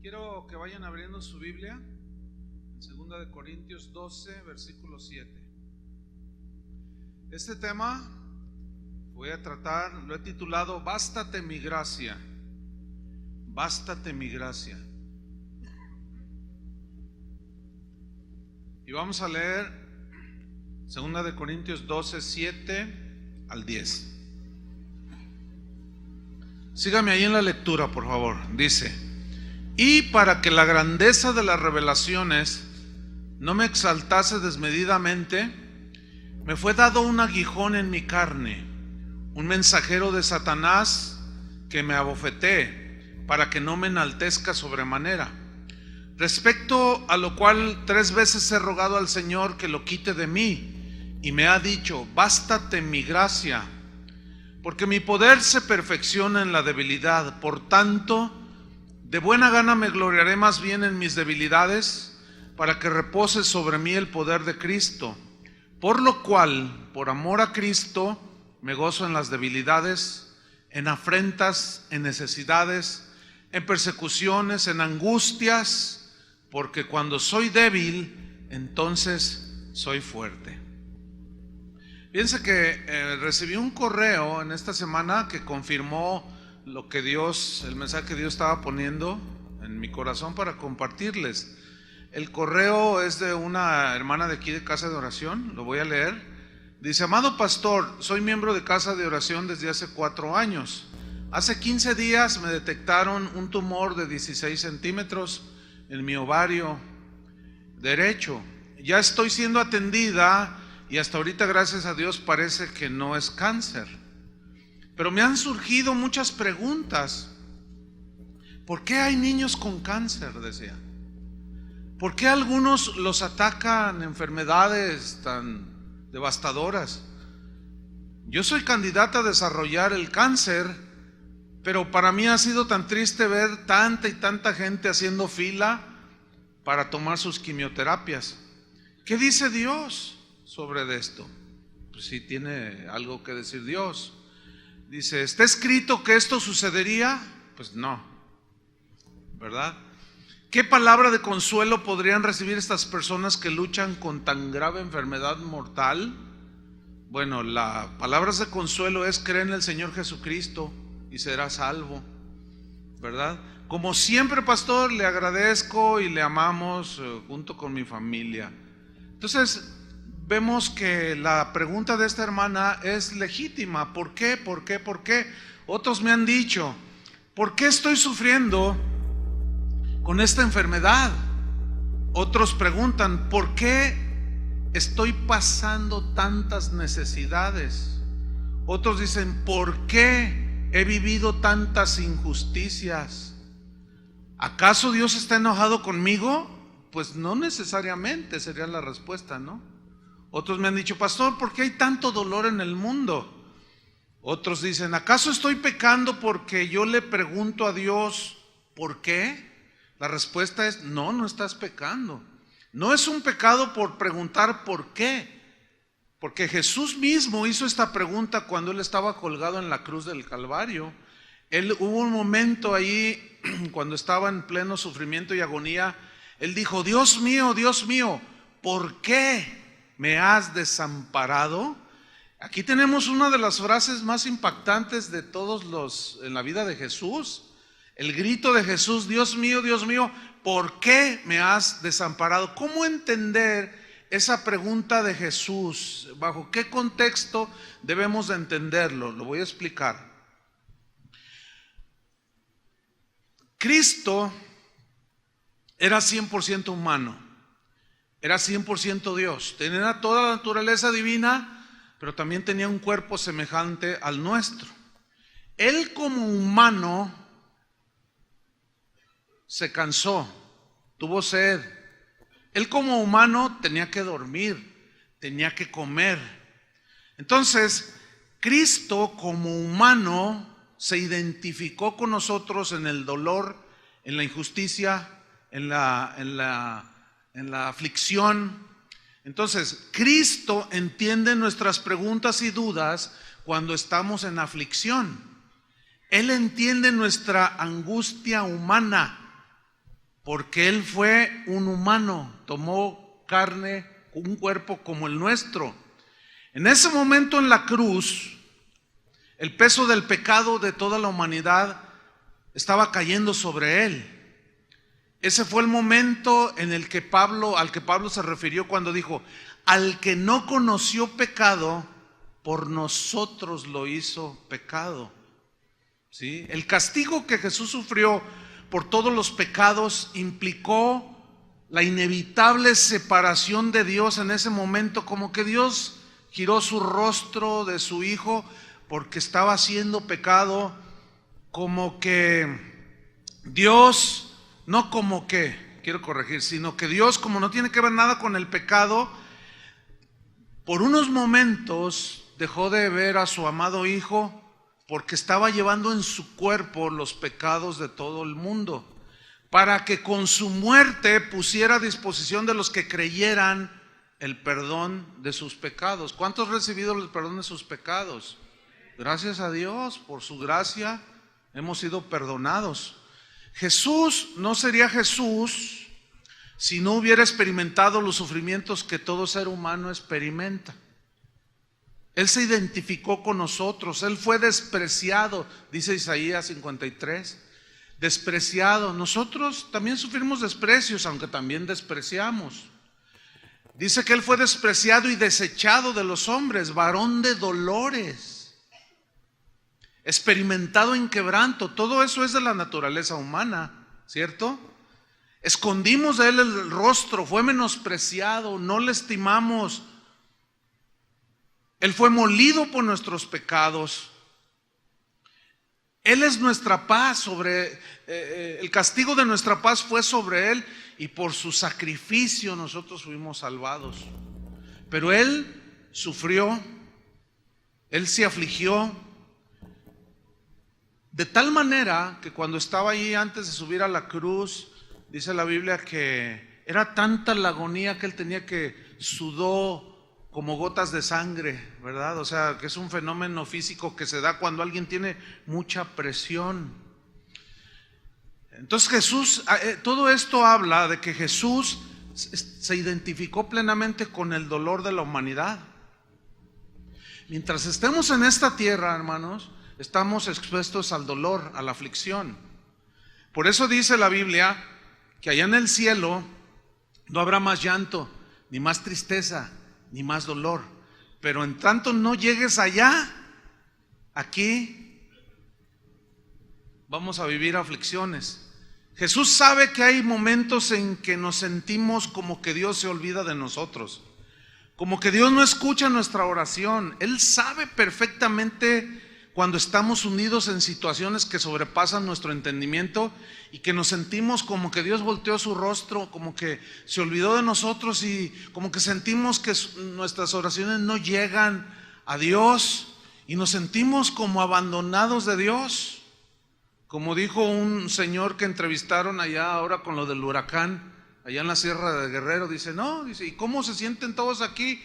Quiero que vayan abriendo su Biblia en 2 de Corintios 12, versículo 7. Este tema voy a tratar, lo he titulado Bástate mi gracia. Bástate mi gracia. Y vamos a leer 2 de Corintios 12, 7 al 10. Sígame ahí en la lectura, por favor. Dice: y para que la grandeza de las revelaciones no me exaltase desmedidamente, me fue dado un aguijón en mi carne, un mensajero de Satanás que me abofetee, para que no me enaltezca sobremanera. Respecto a lo cual 3 veces he rogado al Señor que lo quite de mí, y me ha dicho: bástate mi gracia, porque mi poder se perfecciona en la debilidad. Por tanto, de buena gana me gloriaré más bien en mis debilidades, para que repose sobre mí el poder de Cristo. Por lo cual, por amor a Cristo, me gozo en las debilidades, en afrentas, en necesidades, en persecuciones, en angustias, porque cuando soy débil, entonces soy fuerte. Fíjense que recibí un correo en esta semana que confirmó lo que el mensaje que Dios estaba poniendo en mi corazón para compartirles. El correo es de una hermana de aquí de Casa de Oración, lo voy a leer. Dice: amado pastor, soy miembro de Casa de Oración desde hace 4 años. Hace 15 días me detectaron un tumor de 16 centímetros en mi ovario derecho. Ya estoy siendo atendida y hasta ahorita, gracias a Dios, parece que no es cáncer. Pero me han surgido muchas preguntas. ¿Por qué hay niños con cáncer? Decía. ¿Por qué a algunos los atacan enfermedades tan devastadoras? Yo soy candidata a desarrollar el cáncer, pero para mí ha sido tan triste ver tanta y tanta gente haciendo fila para tomar sus quimioterapias. ¿Qué dice Dios sobre esto? Pues sí tiene algo que decir Dios. Dice: ¿está escrito que esto sucedería? Pues no, ¿verdad? ¿Qué palabra de consuelo podrían recibir estas personas que luchan con tan grave enfermedad mortal? Bueno, la palabra de consuelo es: cree en el Señor Jesucristo y serás salvo, ¿verdad? Como siempre, pastor, le agradezco y le amamos junto con mi familia. Entonces, vemos que la pregunta de esta hermana es legítima. ¿Por qué? ¿Por qué? ¿Por qué? Otros me han dicho: ¿por qué estoy sufriendo con esta enfermedad? Otros preguntan: ¿por qué estoy pasando tantas necesidades? Otros dicen: ¿por qué he vivido tantas injusticias? ¿Acaso Dios está enojado conmigo? Pues no necesariamente sería la respuesta, ¿no? Otros me han dicho: pastor, ¿por qué hay tanto dolor en el mundo? Otros dicen: ¿acaso estoy pecando porque yo le pregunto a Dios por qué? La respuesta es: no, no estás pecando. No es un pecado por preguntar por qué, porque Jesús mismo hizo esta pregunta cuando Él estaba colgado en la cruz del Calvario. Hubo un momento ahí cuando estaba en pleno sufrimiento y agonía. Él dijo: Dios mío, ¿por qué me has desamparado? Aquí tenemos una de las frases más impactantes de todos en la vida de Jesús. El grito de Jesús: Dios mío, ¿por qué me has desamparado? ¿Cómo entender esa pregunta de Jesús? ¿Bajo qué contexto debemos de entenderlo? Lo voy a explicar. Cristo era 100% humano, era 100% Dios, tenía toda la naturaleza divina, pero también tenía un cuerpo semejante al nuestro. Él como humano se cansó, tuvo sed. Él como humano tenía que dormir, tenía que comer. Entonces, Cristo como humano se identificó con nosotros en el dolor, en la injusticia, en la aflicción. Entonces, Cristo entiende nuestras preguntas y dudas cuando estamos en aflicción. Él entiende nuestra angustia humana. porque Él fue un humano, tomó carne, un cuerpo como el nuestro. En ese momento en la cruz, el peso del pecado de toda la humanidad estaba cayendo sobre Él. Ese fue el momento en el que al que Pablo se refirió cuando dijo: al que no conoció pecado, por nosotros lo hizo pecado. ¿Sí? El castigo que Jesús sufrió por todos los pecados implicó la inevitable separación de Dios en ese momento, como que Dios giró su rostro de su Hijo porque estaba haciendo pecado, como que Dios, no como que, quiero corregir, sino que Dios, como no tiene que ver nada con el pecado, por unos momentos dejó de ver a su amado Hijo porque estaba llevando en su cuerpo los pecados de todo el mundo, para que con su muerte pusiera a disposición de los que creyeran el perdón de sus pecados. ¿Cuántos han recibido el perdón de sus pecados? Gracias a Dios, por su gracia hemos sido perdonados. Jesús no sería Jesús si no hubiera experimentado los sufrimientos que todo ser humano experimenta. Él se identificó con nosotros, Él fue despreciado, dice Isaías 53, despreciado. Nosotros también sufrimos desprecios, aunque también despreciamos. Dice que Él fue despreciado y desechado de los hombres, varón de dolores, experimentado en quebranto. Todo eso es de la naturaleza humana, ¿cierto? Escondimos de Él el rostro, fue menospreciado, no le estimamos. Él fue molido por nuestros pecados. Él es nuestra paz, el castigo de nuestra paz fue sobre Él, y por su sacrificio nosotros fuimos salvados. Pero Él sufrió, Él se afligió, de tal manera que cuando estaba ahí antes de subir a la cruz, dice la Biblia que era tanta la agonía que Él tenía que sudó como gotas de sangre, ¿verdad? O sea, que es un fenómeno físico que se da cuando alguien tiene mucha presión. Entonces Jesús, todo esto habla de que Jesús se identificó plenamente con el dolor de la humanidad. Mientras estemos en esta tierra, hermanos, estamos expuestos al dolor, a la aflicción. Por eso dice la Biblia que allá en el cielo no habrá más llanto, ni más tristeza, ni más dolor. Pero en tanto no llegues allá, aquí vamos a vivir aflicciones. Jesús sabe que hay momentos en que nos sentimos como que Dios se olvida de nosotros, como que Dios no escucha nuestra oración. Él sabe perfectamente cuando estamos unidos en situaciones que sobrepasan nuestro entendimiento y que nos sentimos como que Dios volteó su rostro, como que se olvidó de nosotros, y como que sentimos que nuestras oraciones no llegan a Dios y nos sentimos como abandonados de Dios. Como dijo un señor que entrevistaron allá ahora con lo del huracán, allá en la Sierra de Guerrero, dice, no, dice, ¿y cómo se sienten todos aquí?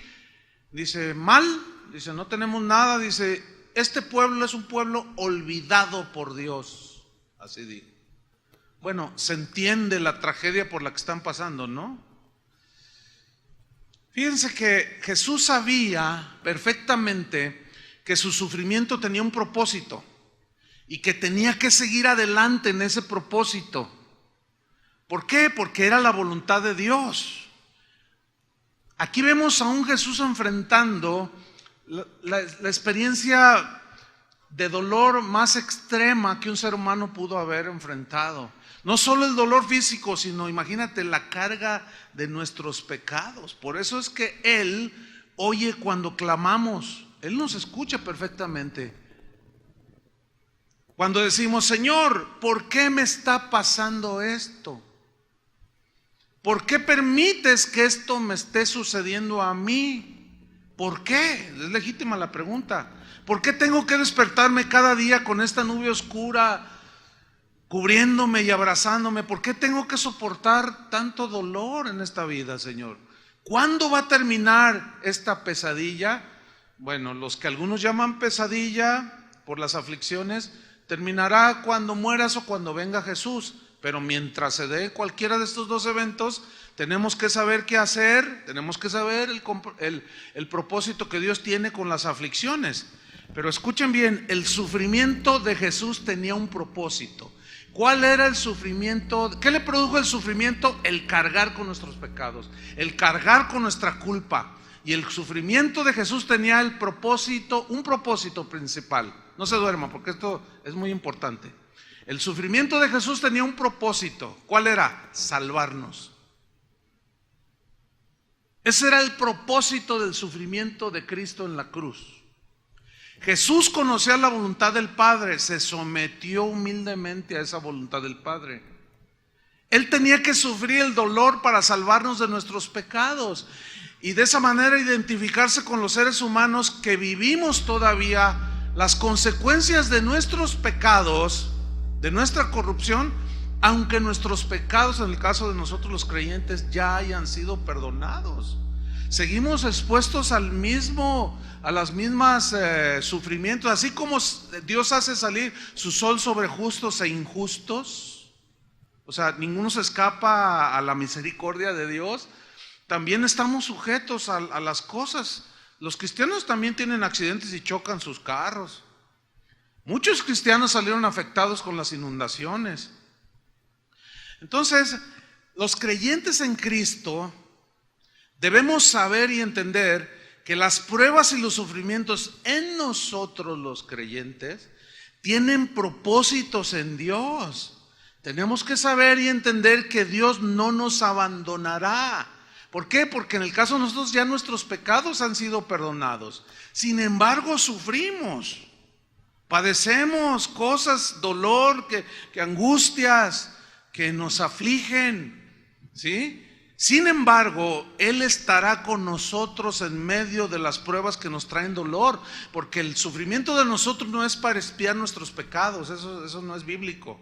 Dice, mal, dice, no tenemos nada, dice, este pueblo es un pueblo olvidado por Dios, así dijo. Bueno, se entiende la tragedia por la que están pasando, ¿no? Fíjense que Jesús sabía perfectamente que su sufrimiento tenía un propósito y que tenía que seguir adelante en ese propósito. ¿Por qué? Porque era la voluntad de Dios. Aquí vemos a un Jesús enfrentando la experiencia de dolor más extrema que un ser humano pudo haber enfrentado. No solo el dolor físico, sino imagínate la carga de nuestros pecados. Por eso es que Él oye cuando clamamos. Él nos escucha perfectamente. Cuando decimos, Señor, ¿por qué me está pasando esto? ¿Por qué permites que esto me esté sucediendo a mí? ¿Por qué? Es legítima la pregunta. ¿Por qué tengo que despertarme cada día con esta nube oscura cubriéndome y abrazándome? ¿Por qué tengo que soportar tanto dolor en esta vida, Señor? ¿Cuándo va a terminar esta pesadilla? Bueno, los que algunos llaman pesadilla por las aflicciones, terminará cuando mueras o cuando venga Jesús. pero mientras se dé cualquiera de estos dos eventos, tenemos que saber qué hacer, tenemos que saber el propósito que Dios tiene con las aflicciones. Pero escuchen bien, el sufrimiento de Jesús tenía un propósito. ¿Cuál era el sufrimiento? ¿Qué le produjo el sufrimiento? El cargar con nuestros pecados, el cargar con nuestra culpa. Y el sufrimiento de Jesús tenía el propósito, un propósito principal. No se duerman porque esto es muy importante. El sufrimiento de Jesús tenía un propósito. ¿Cuál era? Salvarnos. Ese era el propósito del sufrimiento de Cristo en la cruz. Jesús conocía la voluntad del Padre, se sometió humildemente a esa voluntad del Padre. Él tenía que sufrir el dolor para salvarnos de nuestros pecados y de esa manera identificarse con los seres humanos que vivimos todavía las consecuencias de nuestros pecados, de nuestra corrupción, aunque nuestros pecados, en el caso de nosotros los creyentes, ya hayan sido perdonados. Seguimos expuestos a las mismas sufrimientos, así como Dios hace salir su sol sobre justos e injustos. O sea, ninguno se escapa a la misericordia de Dios. También estamos sujetos a las cosas. Los cristianos también tienen accidentes y chocan sus carros. Muchos cristianos salieron afectados con las inundaciones. Entonces, los creyentes en Cristo debemos saber y entender que las pruebas y los sufrimientos en nosotros los creyentes tienen propósitos en Dios. Tenemos que saber y entender que Dios no nos abandonará. ¿Por qué? Porque en el caso de nosotros ya nuestros pecados han sido perdonados. Sin embargo, sufrimos, padecemos cosas, dolor, que angustias, que nos afligen, ¿sí? Sin embargo, Él estará con nosotros en medio de las pruebas que nos traen dolor, porque el sufrimiento de nosotros no es para expiar nuestros pecados, eso no es bíblico,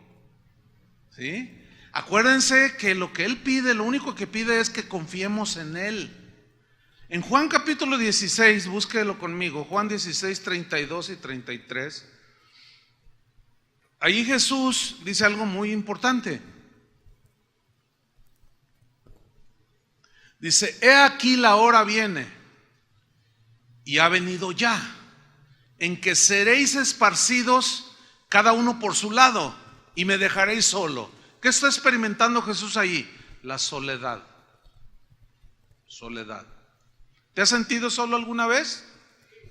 ¿sí? Acuérdense que lo que Él pide, lo único que pide es que confiemos en Él. En Juan capítulo 16, búsquelo conmigo, Juan 16, 32 y 33. Ahí Jesús dice algo muy importante. Dice, he aquí la hora viene, y ha venido ya, en que seréis esparcidos cada uno por su lado, y me dejaréis solo. ¿Qué está experimentando Jesús ahí? La soledad. Soledad. ¿Te has sentido solo alguna vez?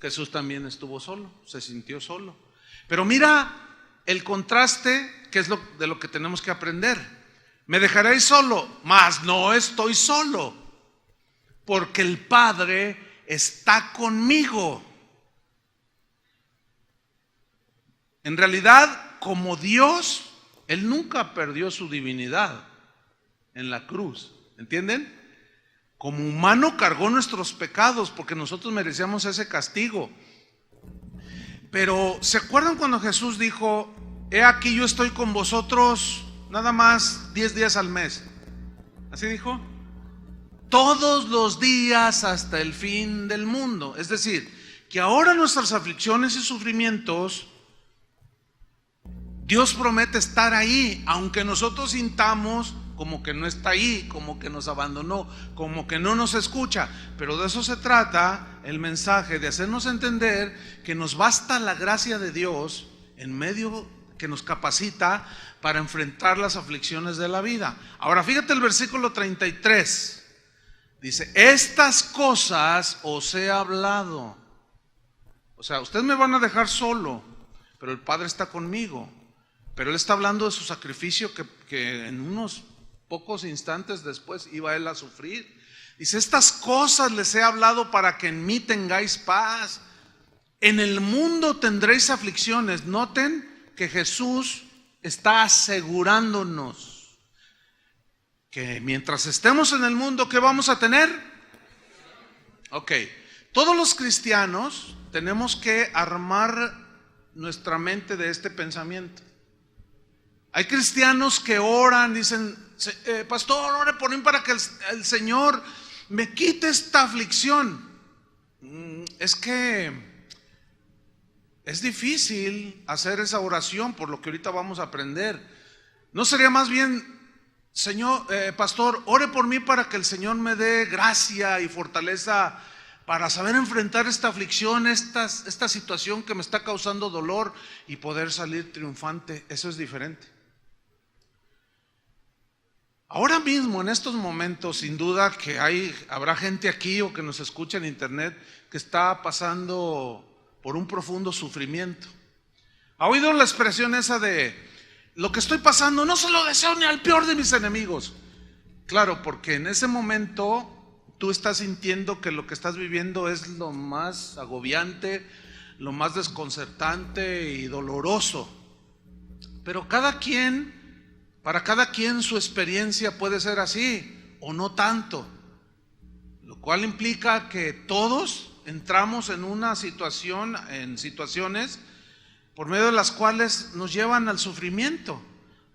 Jesús también estuvo solo, se sintió solo. Pero mira el contraste, que es de lo que tenemos que aprender. Me dejaréis solo, mas no estoy solo, porque el Padre está conmigo. En realidad, como Dios, Él nunca perdió su divinidad en la cruz, ¿entienden? Como humano cargó nuestros pecados porque nosotros merecíamos ese castigo. Pero ¿se acuerdan cuando Jesús dijo, he aquí yo estoy con vosotros nada más 10 días al mes? ¿Así dijo? Todos los días hasta el fin del mundo. Es decir, que ahora nuestras aflicciones y sufrimientos, Dios promete estar ahí, aunque nosotros sintamos como que no está ahí, como que nos abandonó, como que no nos escucha. Pero de eso se trata el mensaje, de hacernos entender que nos basta la gracia de Dios en medio, que nos capacita para enfrentar las aflicciones de la vida. Ahora fíjate el versículo 33. Dice, estas cosas os he hablado. O sea, ustedes me van a dejar solo, pero el Padre está conmigo. Pero Él está hablando de su sacrificio que en unos pocos instantes después iba Él a sufrir. Dice, estas cosas les he hablado para que en mí tengáis paz. En el mundo tendréis aflicciones. Noten que Jesús está asegurándonos que mientras estemos en el mundo, ¿qué vamos a tener? Ok, todos los cristianos tenemos que armar nuestra mente de este pensamiento. Hay cristianos que oran, dicen, pastor, ore por mí para que el Señor me quite esta aflicción. Es que es difícil hacer esa oración, por lo que ahorita vamos a aprender. ¿No sería más bien, Señor, pastor, ore por mí para que el Señor me dé gracia y fortaleza para saber enfrentar esta aflicción, esta situación que me está causando dolor y poder salir triunfante? Eso es diferente. Ahora mismo, en estos momentos, sin duda que habrá gente aquí o que nos escucha en internet que está pasando por un profundo sufrimiento. ¿Ha oído la expresión esa de lo que estoy pasando no se lo deseo ni al peor de mis enemigos? Claro, porque en ese momento tú estás sintiendo que lo que estás viviendo es lo más agobiante, lo más desconcertante y doloroso. Pero para cada quien su experiencia puede ser así o no tanto, lo cual implica que todos entramos en situaciones por medio de las cuales nos llevan al sufrimiento.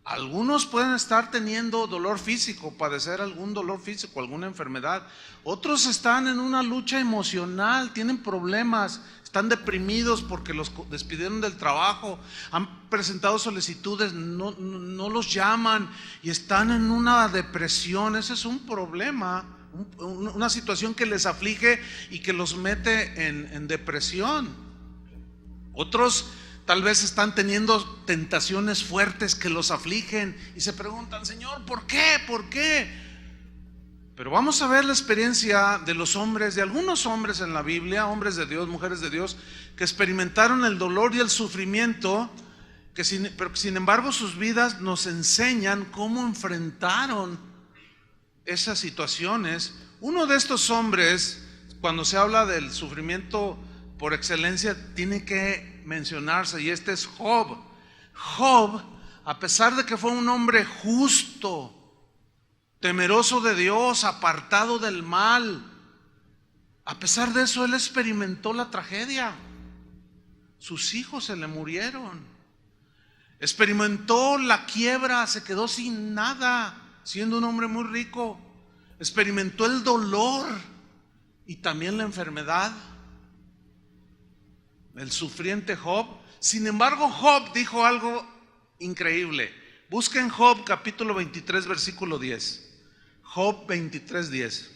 Algunos pueden estar teniendo dolor físico, padecer algún dolor físico, alguna enfermedad. Otros están en una lucha emocional, tienen problemas, están deprimidos porque los despidieron del trabajo, han presentado solicitudes, no los llaman y están en una depresión. Ese es un problema, una situación que les aflige y que los mete en depresión. Otros tal vez están teniendo tentaciones fuertes que los afligen y se preguntan, Señor, ¿por qué? ¿Por qué? Pero vamos a ver la experiencia de los hombres, de algunos hombres en la Biblia, hombres de Dios, mujeres de Dios, que experimentaron el dolor y el sufrimiento, pero sin embargo sus vidas nos enseñan cómo enfrentaron esas situaciones. Uno de estos hombres, cuando se habla del sufrimiento por excelencia, tiene que mencionarse, y este es Job. Job, a pesar de que fue un hombre justo, temeroso de Dios, apartado del mal, a pesar de eso él experimentó la tragedia. Sus hijos se le murieron, experimentó la quiebra, se quedó sin nada, siendo un hombre muy rico. Experimentó el dolor y también la enfermedad. El sufriente Job. Sin embargo, Job dijo algo increíble. Busquen Job capítulo 23 versículo 10. Job 23, 10.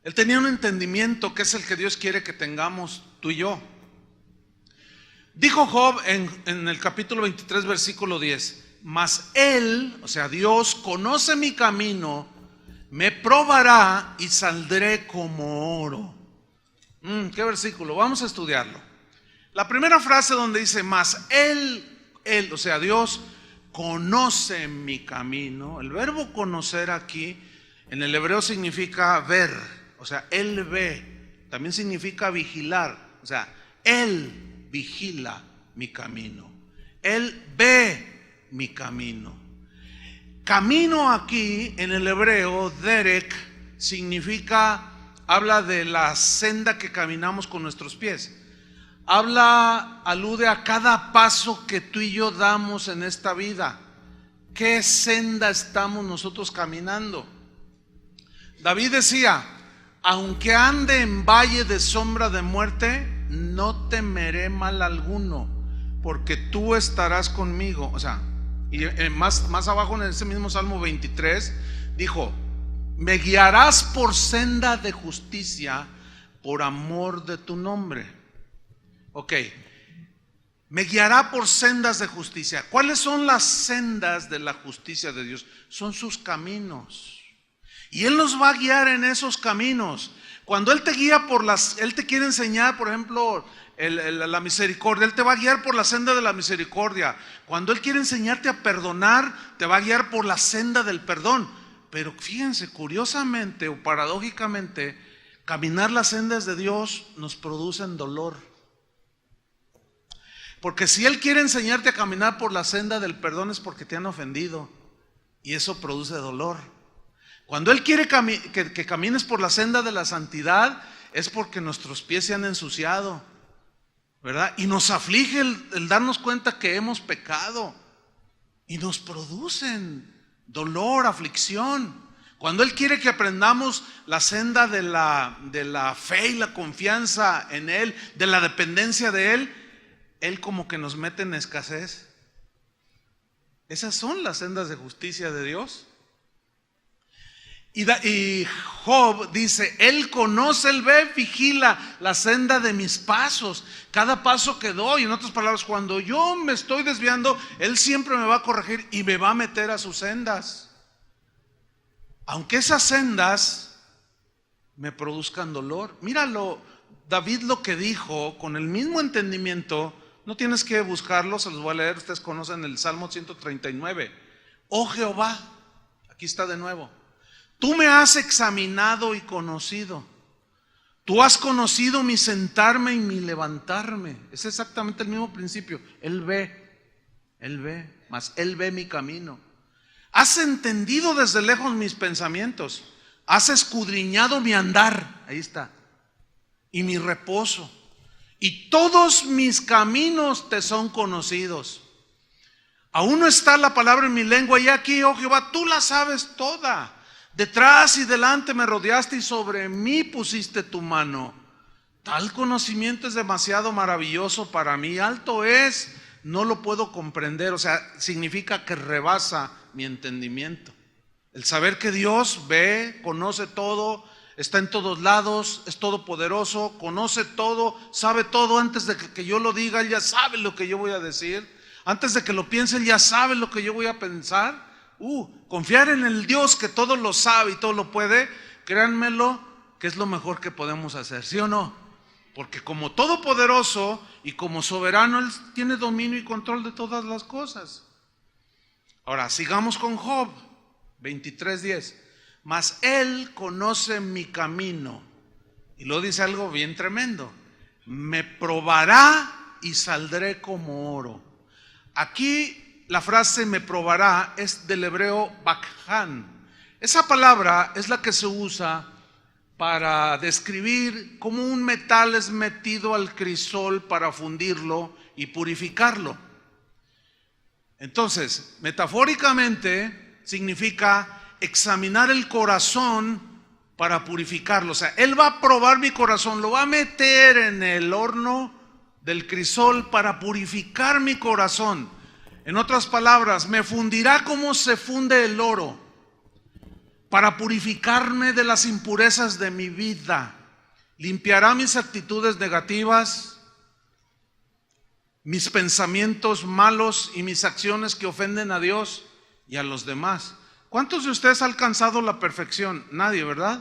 Él tenía un entendimiento que es el que Dios quiere que tengamos tú y yo. Dijo Job en el capítulo 23 versículo 10: mas él, o sea Dios, conoce mi camino, me probará y saldré como oro. ¿Qué versículo? Vamos a estudiarlo. La primera frase donde dice mas él, o sea Dios, conoce mi camino. El verbo conocer aquí en el hebreo significa ver, o sea él ve. También significa vigilar, o sea él vigila mi camino, él ve mi camino. Camino aquí en el hebreo, derek, habla de la senda que caminamos con nuestros pies. Alude a cada paso que tú y yo damos en esta vida. ¿Qué senda estamos nosotros caminando? David decía: aunque ande en valle de sombra de muerte, no temeré mal alguno, porque tú estarás conmigo. O sea, y más abajo en ese mismo Salmo 23 dijo: me guiarás por senda de justicia por amor de tu nombre. Ok, me guiará por sendas de justicia. ¿Cuáles son las sendas de la justicia de Dios? Son sus caminos, y Él nos va a guiar en esos caminos. Cuando Él te guía Él te quiere enseñar, por ejemplo, la misericordia, Él te va a guiar por la senda de la misericordia. Cuando Él quiere enseñarte a perdonar, te va a guiar por la senda del perdón. Pero fíjense, curiosamente o paradójicamente, caminar las sendas de Dios nos producen dolor. Porque si Él quiere enseñarte a caminar por la senda del perdón es porque te han ofendido, y eso produce dolor. Cuando Él quiere que camines por la senda de la santidad es porque nuestros pies se han ensuciado, ¿verdad? Y nos aflige el darnos cuenta que hemos pecado, y nos producen dolor, aflicción. Cuando Él quiere que aprendamos la senda de la fe y la confianza en Él, de la dependencia de Él, Él como que nos mete en escasez. Esas son las sendas de justicia de Dios. Y Job dice, Él conoce, Él ve, vigila la senda de mis pasos, cada paso que doy. En otras palabras, cuando yo me estoy desviando, Él siempre me va a corregir y me va a meter a sus sendas. Aunque esas sendas me produzcan dolor. Míralo, David lo que dijo con el mismo entendimiento, no tienes que buscarlo, se los voy a leer, ustedes conocen el Salmo 139. Oh Jehová, aquí está de nuevo. Tú me has examinado y conocido. Tú has conocido mi sentarme y mi levantarme. Es exactamente el mismo principio. Él ve, mas Él ve mi camino. Has entendido desde lejos mis pensamientos. Has escudriñado mi andar. Ahí está. Y mi reposo. Y todos mis caminos te son conocidos. Aún no está la palabra en mi lengua. Y aquí, oh Jehová, tú la sabes toda. Detrás y delante me rodeaste y sobre mí pusiste tu mano. Tal conocimiento es demasiado maravilloso para mí. Alto es, no lo puedo comprender. O sea, significa que rebasa mi entendimiento. El saber que Dios ve, conoce todo, está en todos lados, es todopoderoso, conoce todo, sabe todo. Antes de que yo lo diga, Él ya sabe lo que yo voy a decir. Antes de que lo piense, Él ya sabe lo que yo voy a pensar. Confiar en el Dios que todo lo sabe y todo lo puede, créanmelo, que es lo mejor que podemos hacer, ¿sí o no? Porque como todopoderoso y como soberano, Él tiene dominio y control de todas las cosas. Ahora, sigamos con Job 23:10. Mas Él conoce mi camino. Y luego dice algo bien tremendo. Me probará y saldré como oro. Aquí la frase me probará es del hebreo bakhan. Esa palabra es la que se usa para describir cómo un metal es metido al crisol para fundirlo y purificarlo. Entonces, metafóricamente significa examinar el corazón para purificarlo. O sea, Él va a probar mi corazón, lo va a meter en el horno del crisol para purificar mi corazón. En otras palabras, me fundirá como se funde el oro para purificarme de las impurezas de mi vida. Limpiará mis actitudes negativas, mis pensamientos malos y mis acciones que ofenden a Dios y a los demás. ¿Cuántos de ustedes han alcanzado la perfección? Nadie, ¿verdad?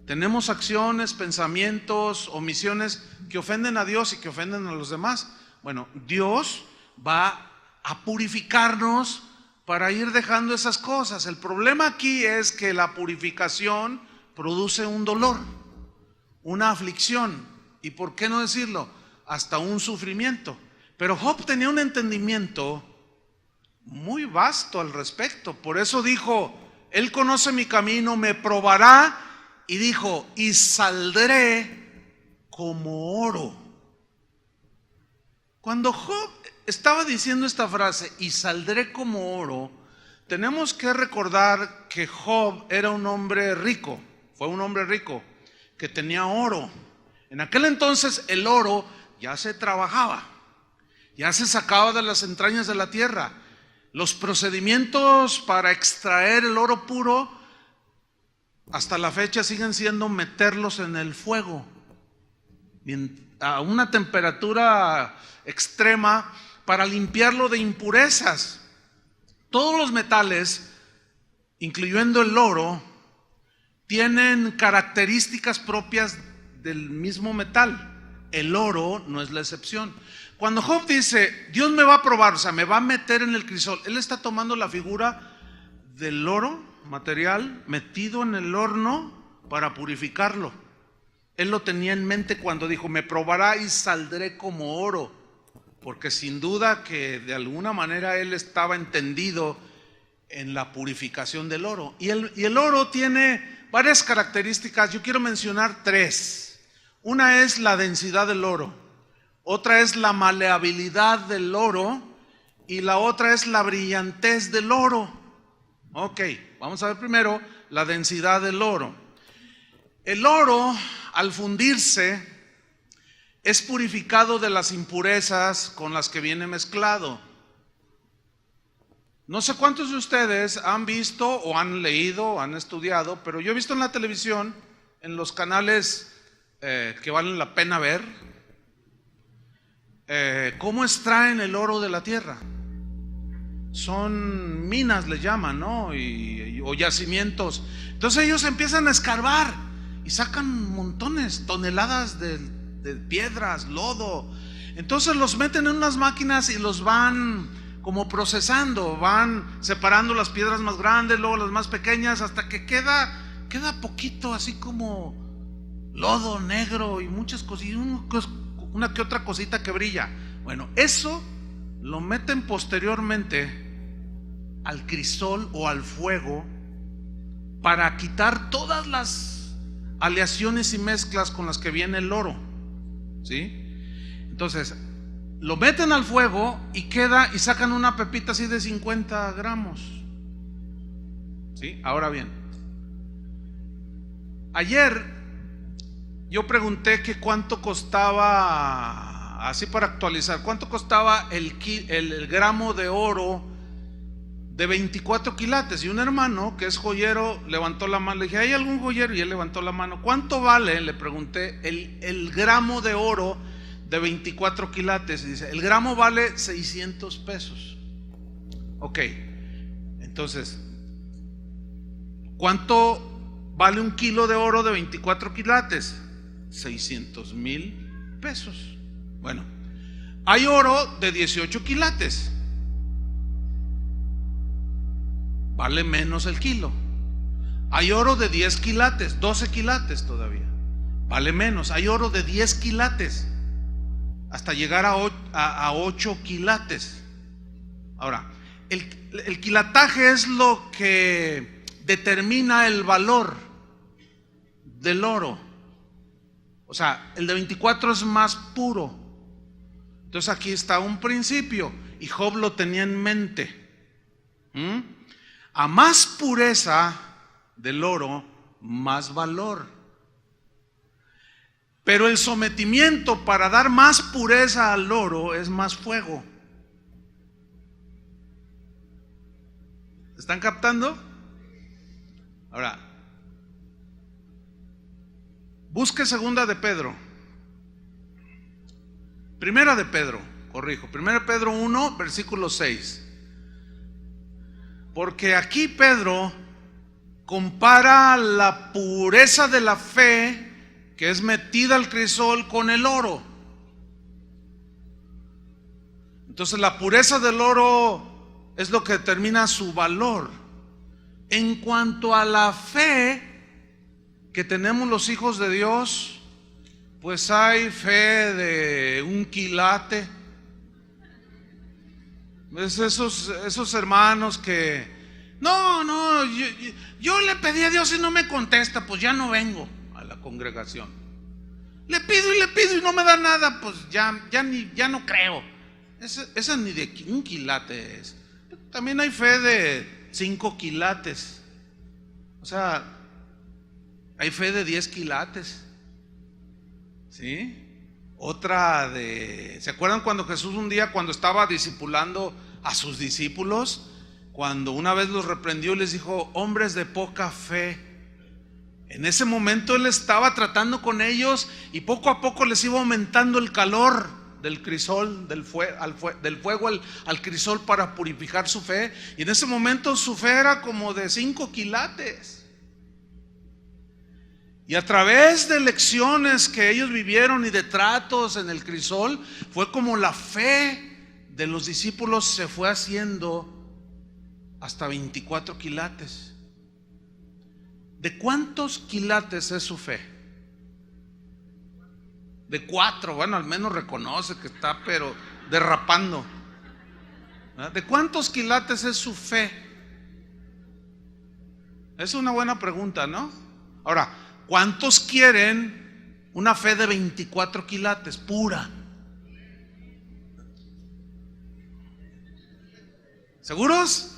Tenemos acciones, pensamientos, omisiones que ofenden a Dios y que ofenden a los demás. Bueno, Dios va a purificarnos para ir dejando esas cosas. El problema aquí es que la purificación produce un dolor, una aflicción y, ¿por qué no decirlo?, hasta un sufrimiento. Pero Job tenía un entendimiento muy vasto al respecto. Por eso dijo, Él conoce mi camino, me probará, y dijo, y saldré como oro. Cuando Job estaba diciendo esta frase, y saldré como oro, tenemos que recordar que Job era un hombre rico, fue un hombre rico, que tenía oro. En aquel entonces el oro ya se trabajaba, ya se sacaba de las entrañas de la tierra. Los procedimientos para extraer el oro puro, hasta la fecha siguen siendo meterlos en el fuego, a una temperatura extrema, para limpiarlo de impurezas. Todos los metales, incluyendo el oro, tienen características propias del mismo metal. El oro no es la excepción. Cuando Job dice, Dios me va a probar, o sea, me va a meter en el crisol, él está tomando la figura del oro material metido en el horno para purificarlo. Él lo tenía en mente cuando dijo, me probará y saldré como oro. Porque sin duda que de alguna manera él estaba entendido en la purificación del oro. Y el oro tiene varias características, yo quiero mencionar tres. Una es la densidad del oro, otra es la maleabilidad del oro y la otra es la brillantez del oro. Ok, vamos a ver primero la densidad del oro. El oro, al fundirse, es purificado de las impurezas con las que viene mezclado. No sé cuántos de ustedes han visto o han leído o han estudiado, pero yo he visto en la televisión, en los canales que valen la pena ver, cómo extraen el oro de la tierra. Son minas, le llaman, ¿no? O yacimientos. Entonces ellos empiezan a escarbar y sacan montones, toneladas de piedras, lodo. Entonces los meten en unas máquinas y los van como procesando, van separando las piedras más grandes, luego las más pequeñas, hasta que queda poquito, así como lodo negro y muchas cosas, una que otra cosita que brilla. Bueno, eso lo meten posteriormente al crisol o al fuego para quitar todas las aleaciones y mezclas con las que viene el oro, ¿sí? Entonces lo meten al fuego y sacan una pepita así de 50 gramos, ¿sí? Ahora bien, ayer yo pregunté que cuánto costaba, así para actualizar, cuánto costaba el gramo de oro de 24 quilates. Y un hermano que es joyero levantó la mano. Le dije, ¿hay algún joyero? Y él levantó la mano. ¿Cuánto vale? Le pregunté, el gramo de oro de 24 quilates. Y dice, el gramo vale 600 pesos. Ok, entonces, ¿cuánto vale un kilo de oro de 24 quilates? 600,000 pesos. Bueno, hay oro de 18 quilates, vale menos el kilo. Hay oro de 10 quilates, 12 quilates todavía, vale menos. Hay oro de 10 quilates hasta llegar a 8 quilates. Ahora, el quilataje es lo que determina el valor del oro. O sea, el de 24 es más puro. Entonces aquí está un principio, y Job lo tenía en mente. A más pureza del oro, más valor. Pero el sometimiento para dar más pureza al oro es más fuego. ¿Están captando? Ahora, busque segunda de Pedro. Primera de Pedro 1, versículo 6. Porque aquí Pedro compara la pureza de la fe que es metida al crisol con el oro. Entonces la pureza del oro es lo que determina su valor. En cuanto a la fe que tenemos los hijos de Dios, pues hay fe de 1 quilate. Es esos hermanos que yo le pedí a Dios y no me contesta, pues ya no vengo a la congregación. Le pido y no me da nada, pues ya no creo. Esa ni de 1 quilate es. También hay fe de 5 quilates. O sea, hay fe de 10 quilates. ¿Sí? Otra ¿se acuerdan cuando Jesús un día, cuando estaba discipulando a sus discípulos, cuando una vez los reprendió y les dijo, hombres de poca fe? En ese momento Él estaba tratando con ellos y poco a poco les iba aumentando el calor del crisol, del fuego al crisol para purificar su fe. Y en ese momento su fe era como de 5 quilates. Y a través de lecciones que ellos vivieron y de tratos en el crisol, fue como la fe de los discípulos se fue haciendo hasta 24 quilates. ¿De cuántos quilates es su fe? De 4, bueno, al menos reconoce que está pero derrapando. ¿De cuántos quilates es su fe? Es una buena pregunta, ¿no? Ahora, ¿cuántos quieren una fe de 24 quilates, pura? ¿Seguros?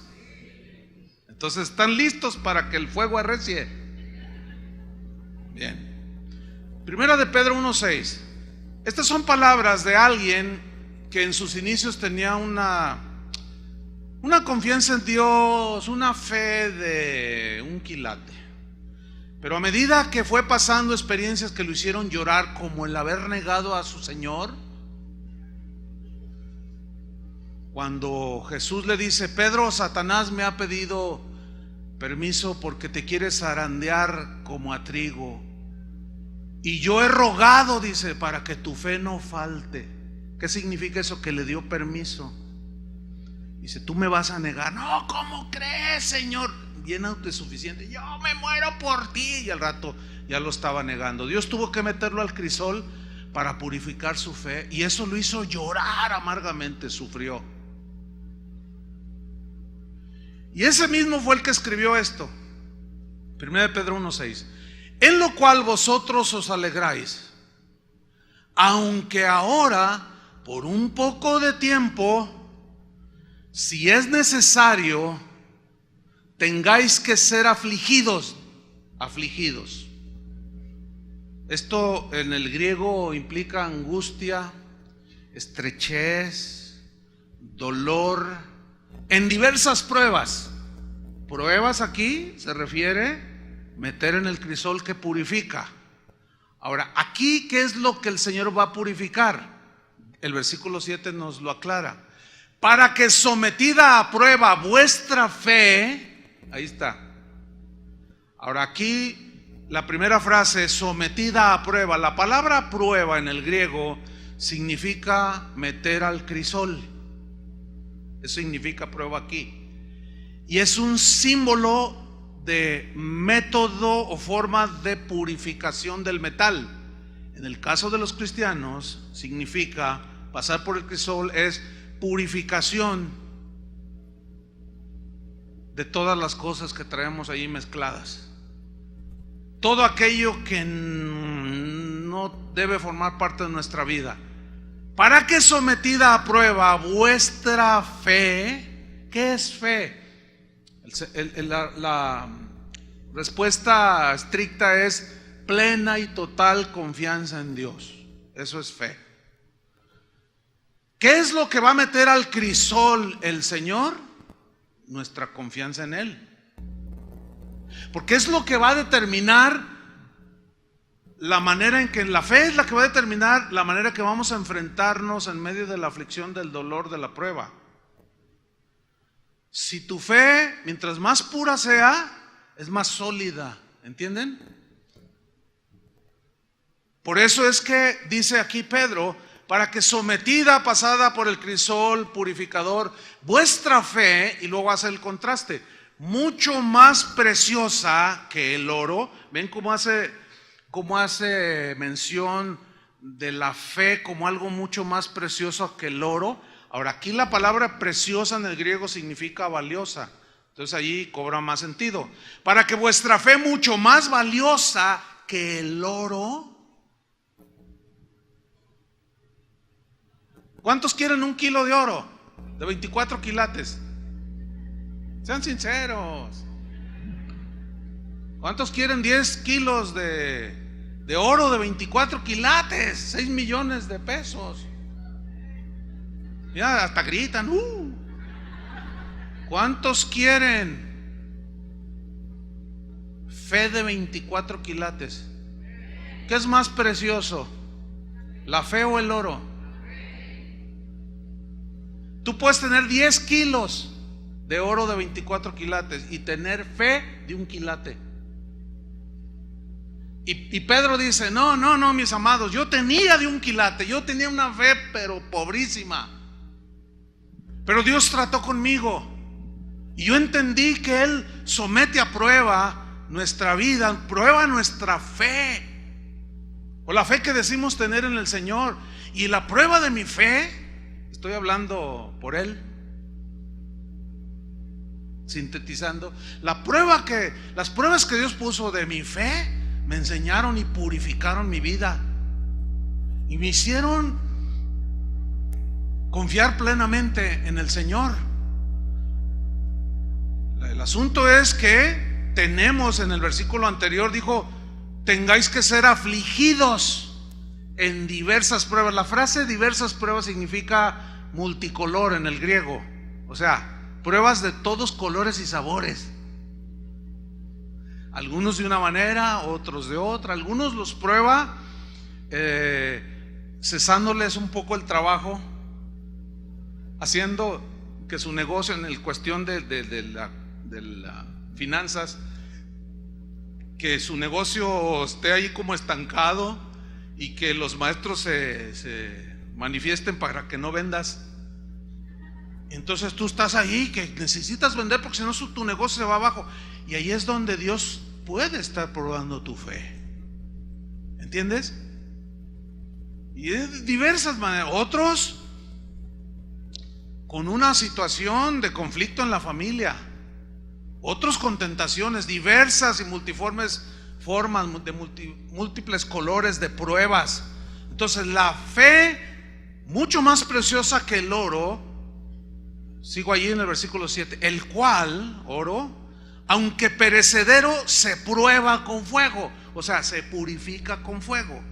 Entonces, ¿están listos para que el fuego arrecie? Bien. Primera de Pedro 1:6. Estas son palabras de alguien que en sus inicios tenía una confianza en Dios, una fe de un quilate. Pero a medida que fue pasando experiencias que lo hicieron llorar, como el haber negado a su Señor, cuando Jesús le dice: Pedro, Satanás me ha pedido permiso porque te quieres zarandear como a trigo, y yo he rogado, dice, para que tu fe no falte. ¿Qué significa eso? Que le dio permiso. Dice: tú me vas a negar. No, ¿cómo crees, Señor? Bien autosuficiente. Yo me muero por ti. Y al rato ya lo estaba negando. Dios tuvo que meterlo al crisol para purificar su fe, y eso lo hizo llorar amargamente, sufrió. Y ese mismo fue el que escribió esto, 1 Pedro 1:6: en lo cual vosotros os alegráis, aunque ahora por un poco de tiempo, si es necesario, tengáis que ser afligidos. Esto en el griego implica angustia, estrechez, dolor, en diversas pruebas. Pruebas aquí se refiere meter en el crisol que purifica. Ahora, aquí, ¿qué es lo que el Señor va a purificar? El versículo 7 nos lo aclara: para que sometida a prueba vuestra fe. Ahí está. Ahora, aquí la primera frase, sometida a prueba. La palabra prueba en el griego significa meter al crisol. Eso significa prueba aquí. Y es un símbolo de método o forma de purificación del metal. En el caso de los cristianos, significa pasar por el crisol, es purificación de todas las cosas que traemos ahí mezcladas. Todo aquello que no debe formar parte de nuestra vida. Para que sometida a prueba vuestra fe. ¿Qué es fe? La respuesta estricta es plena y total confianza en Dios. Eso es fe. ¿Qué es lo que va a meter al crisol el Señor? Nuestra confianza en Él. Porque es lo que va a determinar la manera en que la fe es la que va a determinar la manera que vamos a enfrentarnos en medio de la aflicción, del dolor, de la prueba. Si tu fe, mientras más pura sea, es más sólida, ¿entienden? Por eso es que dice aquí Pedro: para que sometida, pasada por el crisol purificador, vuestra fe, y luego hace el contraste, mucho más preciosa que el oro. ¿Ven cómo hace mención de la fe como algo mucho más precioso que el oro? Ahora, aquí la palabra preciosa en el griego significa valiosa. Entonces allí cobra más sentido. Para que vuestra fe, mucho más valiosa que el oro. ¿Cuántos quieren 1 kilo de oro? De 24 quilates. Sean sinceros. ¿Cuántos quieren 10 kilos de oro de 24 quilates? 6 millones de pesos. Mira, hasta gritan. ¿Cuántos quieren fe de 24 quilates? ¿Qué es más precioso? ¿La fe o el oro? Tú puedes tener 10 kilos de oro de 24 quilates y tener fe de 1 quilate. Y Pedro dice: no, mis amados, yo tenía de 1 quilate, yo tenía una fe pero pobrísima, pero Dios trató conmigo y yo entendí que Él somete a prueba nuestra vida, prueba nuestra fe, o la fe que decimos tener en el Señor. Y la prueba de mi fe, estoy hablando por Él, sintetizando, las pruebas que Dios puso de mi fe me enseñaron y purificaron mi vida y me hicieron confiar plenamente en el Señor. El asunto es que tenemos, en el versículo anterior dijo: tengáis que ser afligidos. en diversas pruebas. La frase diversas pruebas significa multicolor en el griego. O sea, pruebas de todos colores y sabores. Algunos de una manera, otros de otra. Algunos los prueba cesándoles un poco el trabajo, haciendo que su negocio en el cuestión de las finanzas, que su negocio esté ahí como estancado y que los maestros se manifiesten para que no vendas. Entonces tú estás ahí que necesitas vender porque si no tu negocio se va abajo. Y ahí es donde Dios puede estar probando tu fe. ¿Entiendes? Y de diversas maneras. Otros con una situación de conflicto en la familia. Otros con tentaciones diversas y multiformes formas, de múltiples colores de pruebas. Entonces la fe, mucho más preciosa que el oro. Sigo allí en el versículo 7. El cual, oro, aunque perecedero, se prueba con fuego. O sea, se purifica con fuego.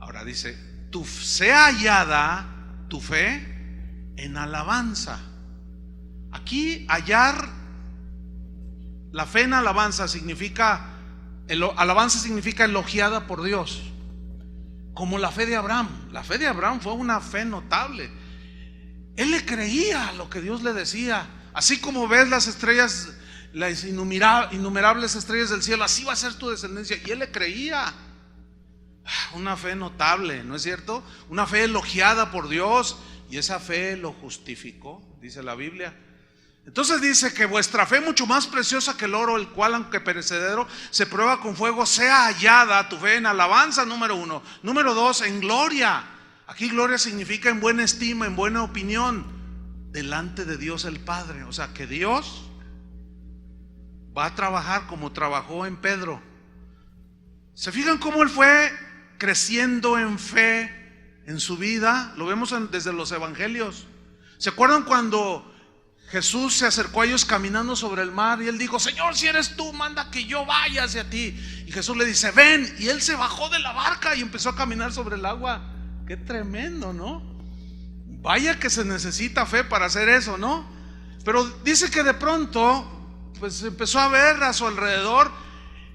Ahora dice, sea hallada tu fe en alabanza. Aquí hallar la fe en alabanza significa, alabanza significa elogiada por Dios. Como la fe de Abraham. La fe de Abraham fue una fe notable. Él le creía lo que Dios le decía. Así como ves las estrellas, las innumerables estrellas del cielo, así va a ser tu descendencia. Y él le creía. Una fe notable, ¿no es cierto? Una fe elogiada por Dios. Y esa fe lo justificó, dice la Biblia. Entonces dice que vuestra fe, mucho más preciosa que el oro, el cual aunque perecedero se prueba con fuego, sea hallada tu fe en alabanza, número 1. Número 2, en gloria. Aquí gloria significa en buena estima, en buena opinión, delante de Dios el Padre. O sea que Dios va a trabajar como trabajó en Pedro. ¿Se fijan cómo él fue creciendo en fe en su vida? Lo vemos desde los evangelios. ¿Se acuerdan cuando Jesús se acercó a ellos caminando sobre el mar y él dijo: Señor, si eres tú, manda que yo vaya hacia ti? Y Jesús le dice: ven. Y él se bajó de la barca y empezó a caminar sobre el agua. Qué tremendo, ¿no? Vaya que se necesita fe para hacer eso, ¿no? Pero dice que de pronto pues empezó a ver a su alrededor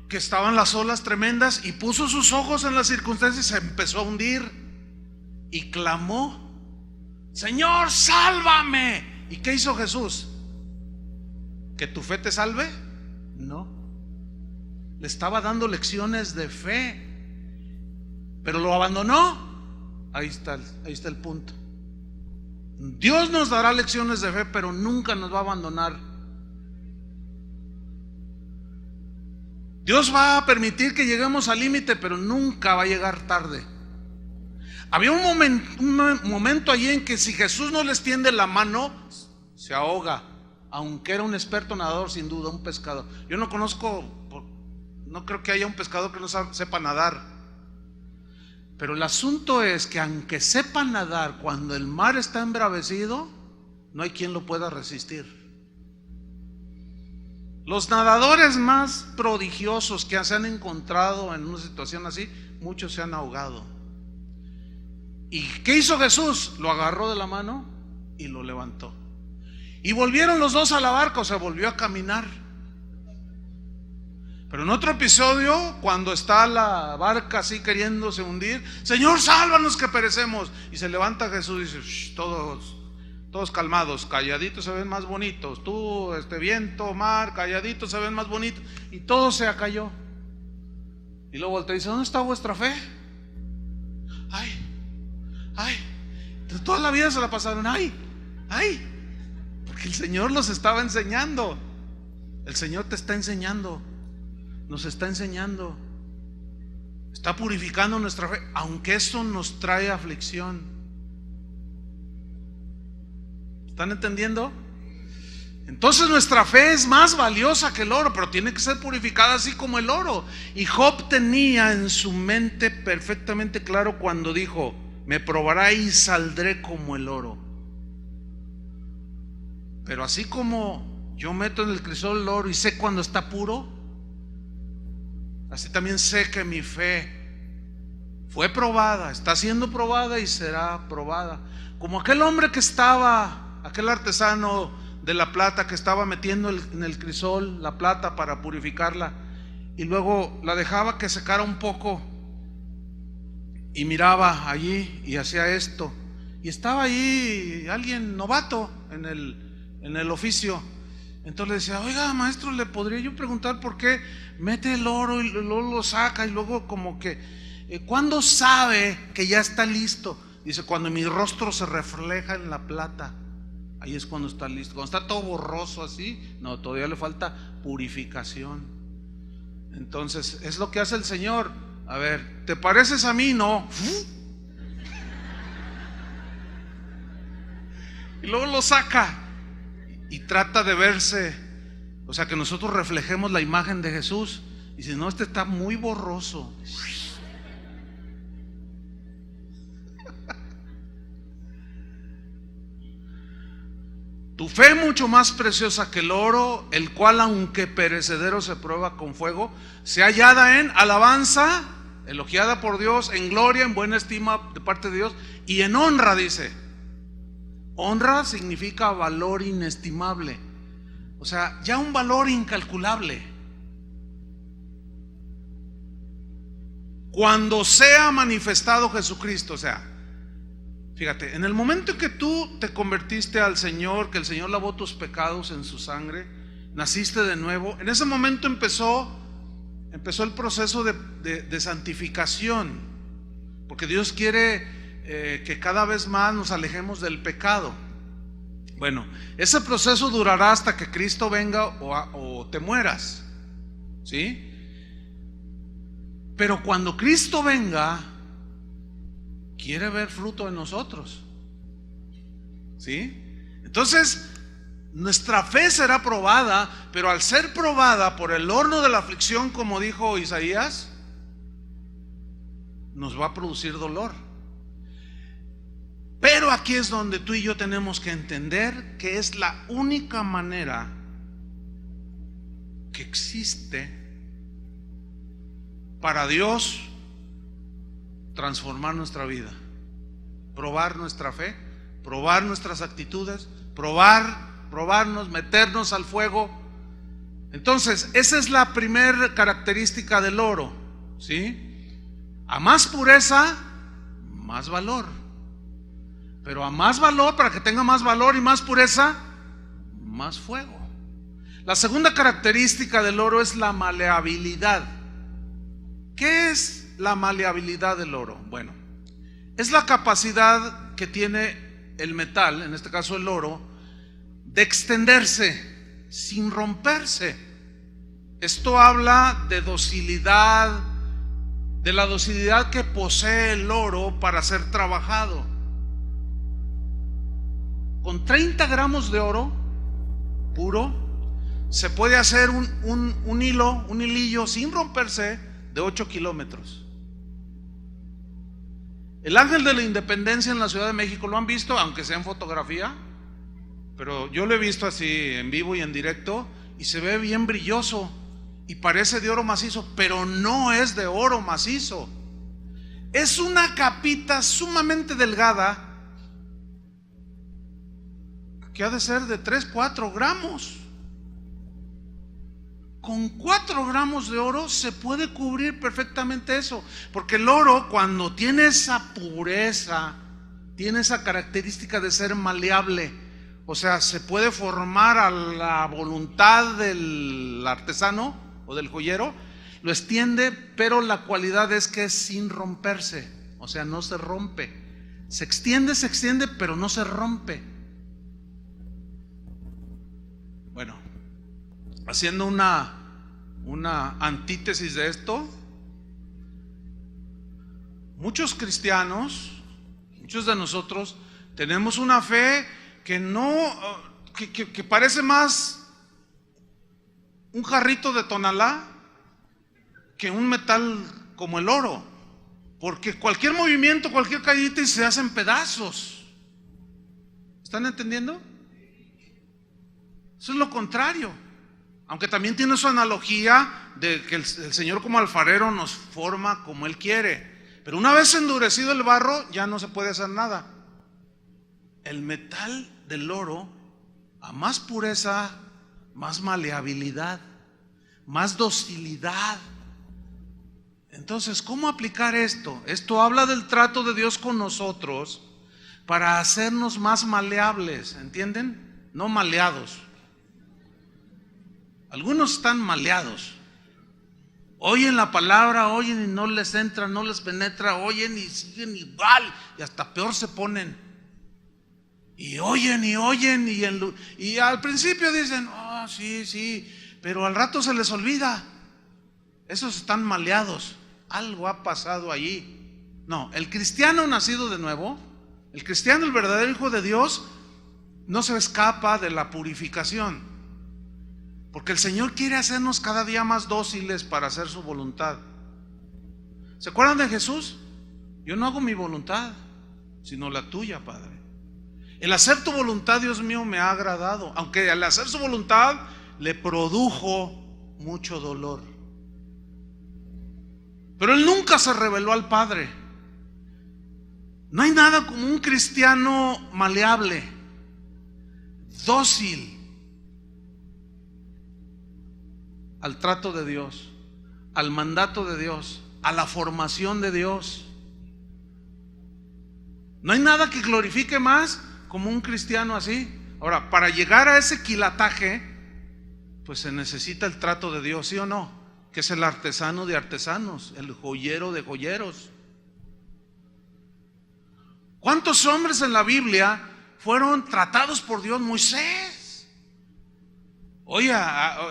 que estaban las olas tremendas y puso sus ojos en las circunstancias y se empezó a hundir y clamó: Señor, sálvame. ¿Y qué hizo Jesús? ¿Que tu fe te salve? No. Le estaba dando lecciones de fe, pero lo abandonó. Ahí está el punto. Dios nos dará lecciones de fe, pero nunca nos va a abandonar. Dios va a permitir que lleguemos al límite, pero nunca va a llegar tarde. Había un momento allí en que si Jesús no les tiende la mano, se ahoga, aunque era un experto nadador, sin duda, un pescador. Yo no creo que haya un pescador que no sepa nadar. Pero el asunto es que aunque sepa nadar, cuando el mar está embravecido, no hay quien lo pueda resistir. Los nadadores más prodigiosos que se han encontrado en una situación así, muchos se han ahogado. ¿Y qué hizo Jesús? Lo agarró de la mano y lo levantó. Y volvieron los dos a la barca, o sea, volvió a caminar. Pero en otro episodio, cuando está la barca así queriéndose hundir: Señor, sálvanos que perecemos. Y se levanta Jesús y dice: todos calmados, calladitos se ven más bonitos. Tú, viento, mar, calladitos se ven más bonitos. Y todo se acalló. Y luego voltea y dice: ¿dónde está vuestra fe? Ay, toda la vida se la pasaron, porque el Señor los estaba enseñando. El Señor te está enseñando, nos está enseñando, está purificando nuestra fe, aunque eso nos trae aflicción. ¿Están entendiendo? Entonces nuestra fe es más valiosa que el oro, pero tiene que ser purificada así como el oro. Y Job tenía en su mente perfectamente claro cuando dijo: me probará y saldré como el oro. Pero así como yo meto en el crisol el oro y sé cuando está puro, así también sé que mi fe Fue probada, está siendo probada y será probada. Como aquel hombre que estaba, aquel artesano de la plata que estaba metiendo en el crisol la plata para purificarla y luego la dejaba que secara un poco y miraba allí y hacía esto. Y estaba allí alguien novato en el oficio. Entonces le decía: oiga, maestro, ¿le podría yo preguntar por qué mete el oro y luego lo saca y luego como que ¿cuándo sabe que ya está listo? Dice: cuando mi rostro se refleja en la plata, ahí es cuando está listo. Cuando está todo borroso así, no, todavía le falta purificación. Entonces es lo que hace el Señor. A ver, ¿te pareces a mí? No. Y luego lo saca y trata de verse, o sea, que nosotros reflejemos la imagen de Jesús. Y si no, este está muy borroso. Tu fe mucho más preciosa que el oro, el cual aunque perecedero se prueba con fuego, se hallada en alabanza, elogiada por Dios, en gloria, en buena estima de parte de Dios y en honra, dice. Honra significa valor inestimable, o sea, ya un valor incalculable. Cuando sea manifestado Jesucristo, o sea, fíjate, en el momento en que tú te convertiste al Señor, que el Señor lavó tus pecados en su sangre, naciste de nuevo, en ese momento empezó el proceso de santificación, porque Dios quiere que cada vez más nos alejemos del pecado. Bueno, ese proceso durará hasta que Cristo venga o te mueras, ¿sí? Pero cuando Cristo venga, quiere ver fruto en nosotros, ¿sí? Entonces nuestra fe será probada, pero al ser probada por el horno de la aflicción, como dijo Isaías, nos va a producir dolor. Pero aquí es donde tú y yo tenemos que entender que es la única manera que existe para Dios transformar nuestra vida, probar nuestra fe, probar nuestras actitudes, probarnos, meternos al fuego. Entonces, esa es la primera característica del oro, ¿sí? A más pureza, más valor. Pero a más valor, para que tenga más valor y más pureza, más fuego. La segunda característica del oro es la maleabilidad. ¿Qué es la maleabilidad del oro? Bueno, es la capacidad que tiene el metal, en este caso el oro, de extenderse sin romperse. Esto habla de docilidad, de la docilidad que posee el oro para ser trabajado. Con 30 gramos de oro puro se puede hacer un hilillo sin romperse de 8 kilómetros. El Ángel de la Independencia en la Ciudad de México, ¿lo han visto? Aunque sea en fotografía, pero yo lo he visto así en vivo y en directo, y se ve bien brilloso y parece de oro macizo, pero no es de oro macizo. Es una capita sumamente delgada que ha de ser de 3-4 gramos. Con 4 gramos de oro se puede cubrir perfectamente eso, porque el oro, cuando tiene esa pureza, tiene esa característica de ser maleable, o sea, se puede formar a la voluntad del artesano o del joyero, lo extiende, pero la cualidad es que es sin romperse, o sea, no se rompe. Se extiende, pero no se rompe. Bueno, haciendo una antítesis de esto, muchos cristianos, muchos de nosotros tenemos una fe que que parece más un jarrito de tonalá que un metal como el oro, porque cualquier movimiento, cualquier caída y se hacen pedazos. ¿Están entendiendo? Eso es lo contrario, aunque también tiene su analogía de que el Señor como alfarero nos forma como Él quiere, Pero una vez endurecido el barro, ya no se puede hacer nada. El metal del oro, a más pureza, más maleabilidad, más docilidad. Entonces, ¿cómo aplicar esto? Esto habla del trato de Dios con nosotros para hacernos más maleables, ¿entienden? No maleados. Algunos están maleados. Oyen la palabra, oyen y no les entra, no les penetra, oyen y siguen igual y hasta peor se ponen. Y oyen y al principio dicen, oh, sí, pero al rato se les olvida. Esos están maleados. Algo ha pasado allí. No, el cristiano nacido de nuevo, el cristiano, el verdadero hijo de Dios, no se escapa de la purificación, porque el Señor quiere hacernos cada día más dóciles para hacer su voluntad. ¿Se acuerdan de Jesús? Yo no hago mi voluntad, sino la tuya, Padre. El hacer tu voluntad, Dios mío, me ha agradado, aunque al hacer su voluntad le produjo mucho dolor. Pero Él nunca se rebeló al Padre. No hay nada como un cristiano maleable, dócil al trato de Dios, al mandato de Dios, a la formación de Dios. No hay nada que glorifique más como un cristiano así. Ahora, para llegar a ese quilataje, pues se necesita el trato de Dios, ¿sí o no? Que es el artesano de artesanos, el joyero de joyeros. ¿Cuántos hombres en la Biblia fueron tratados por Dios? Moisés. Oye,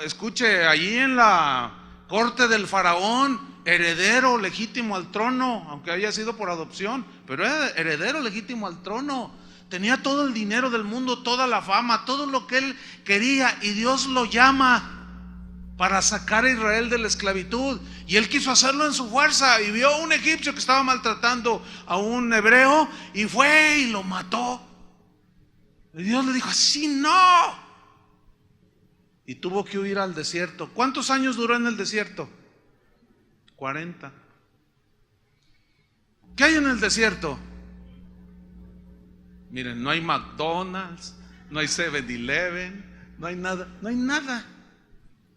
escuche, allí en la corte del faraón, heredero legítimo al trono, aunque haya sido por adopción, pero era heredero legítimo al trono. Tenía todo el dinero del mundo, toda la fama, todo lo que él quería, y Dios lo llama para sacar a Israel de la esclavitud, y él quiso hacerlo en su fuerza, y vio a un egipcio que estaba maltratando a un hebreo y fue y lo mató. Y Dios le dijo, así no, y tuvo que huir al desierto. ¿Cuántos años duró en el desierto? 40. ¿Qué hay en el desierto? Miren, no hay McDonald's, no hay 7-Eleven, no hay nada, no hay nada.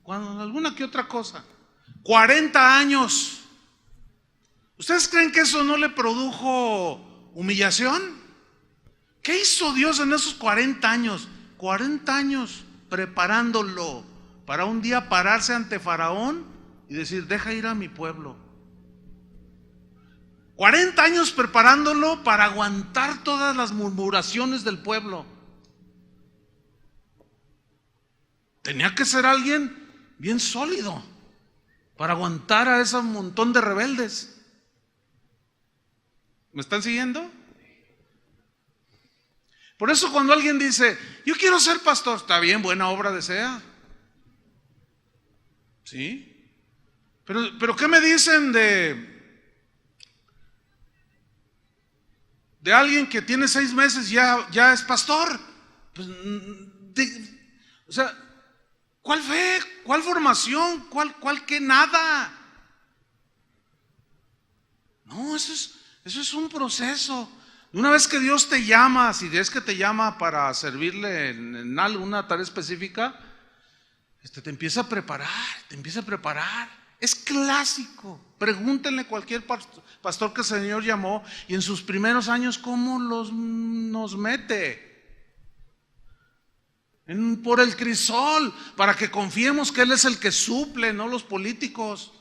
Cuando alguna que otra cosa. 40 años. ¿Ustedes creen que eso no le produjo humillación? ¿Qué hizo Dios en esos 40 años? 40 años preparándolo para un día pararse ante Faraón y decir, deja ir a mi pueblo. 40 años preparándolo para aguantar todas las murmuraciones del pueblo. Tenía que ser alguien bien sólido para aguantar a ese montón de rebeldes. ¿Me están siguiendo? Por eso cuando alguien dice, yo quiero ser pastor, está bien, buena obra desea. ¿Sí? Pero ¿qué me dicen de alguien que tiene 6 meses ya es pastor? Pues, o sea, ¿cuál fe? ¿Cuál formación? ¿Cuál que nada? No, eso es un proceso. Una vez que Dios te llama, si es que te llama para servirle en alguna tarea específica, te empieza a preparar. Es clásico. Pregúntenle a cualquier pastor que el Señor llamó y en sus primeros años cómo nos mete por el crisol para que confiemos que Él es el que suple, no los políticos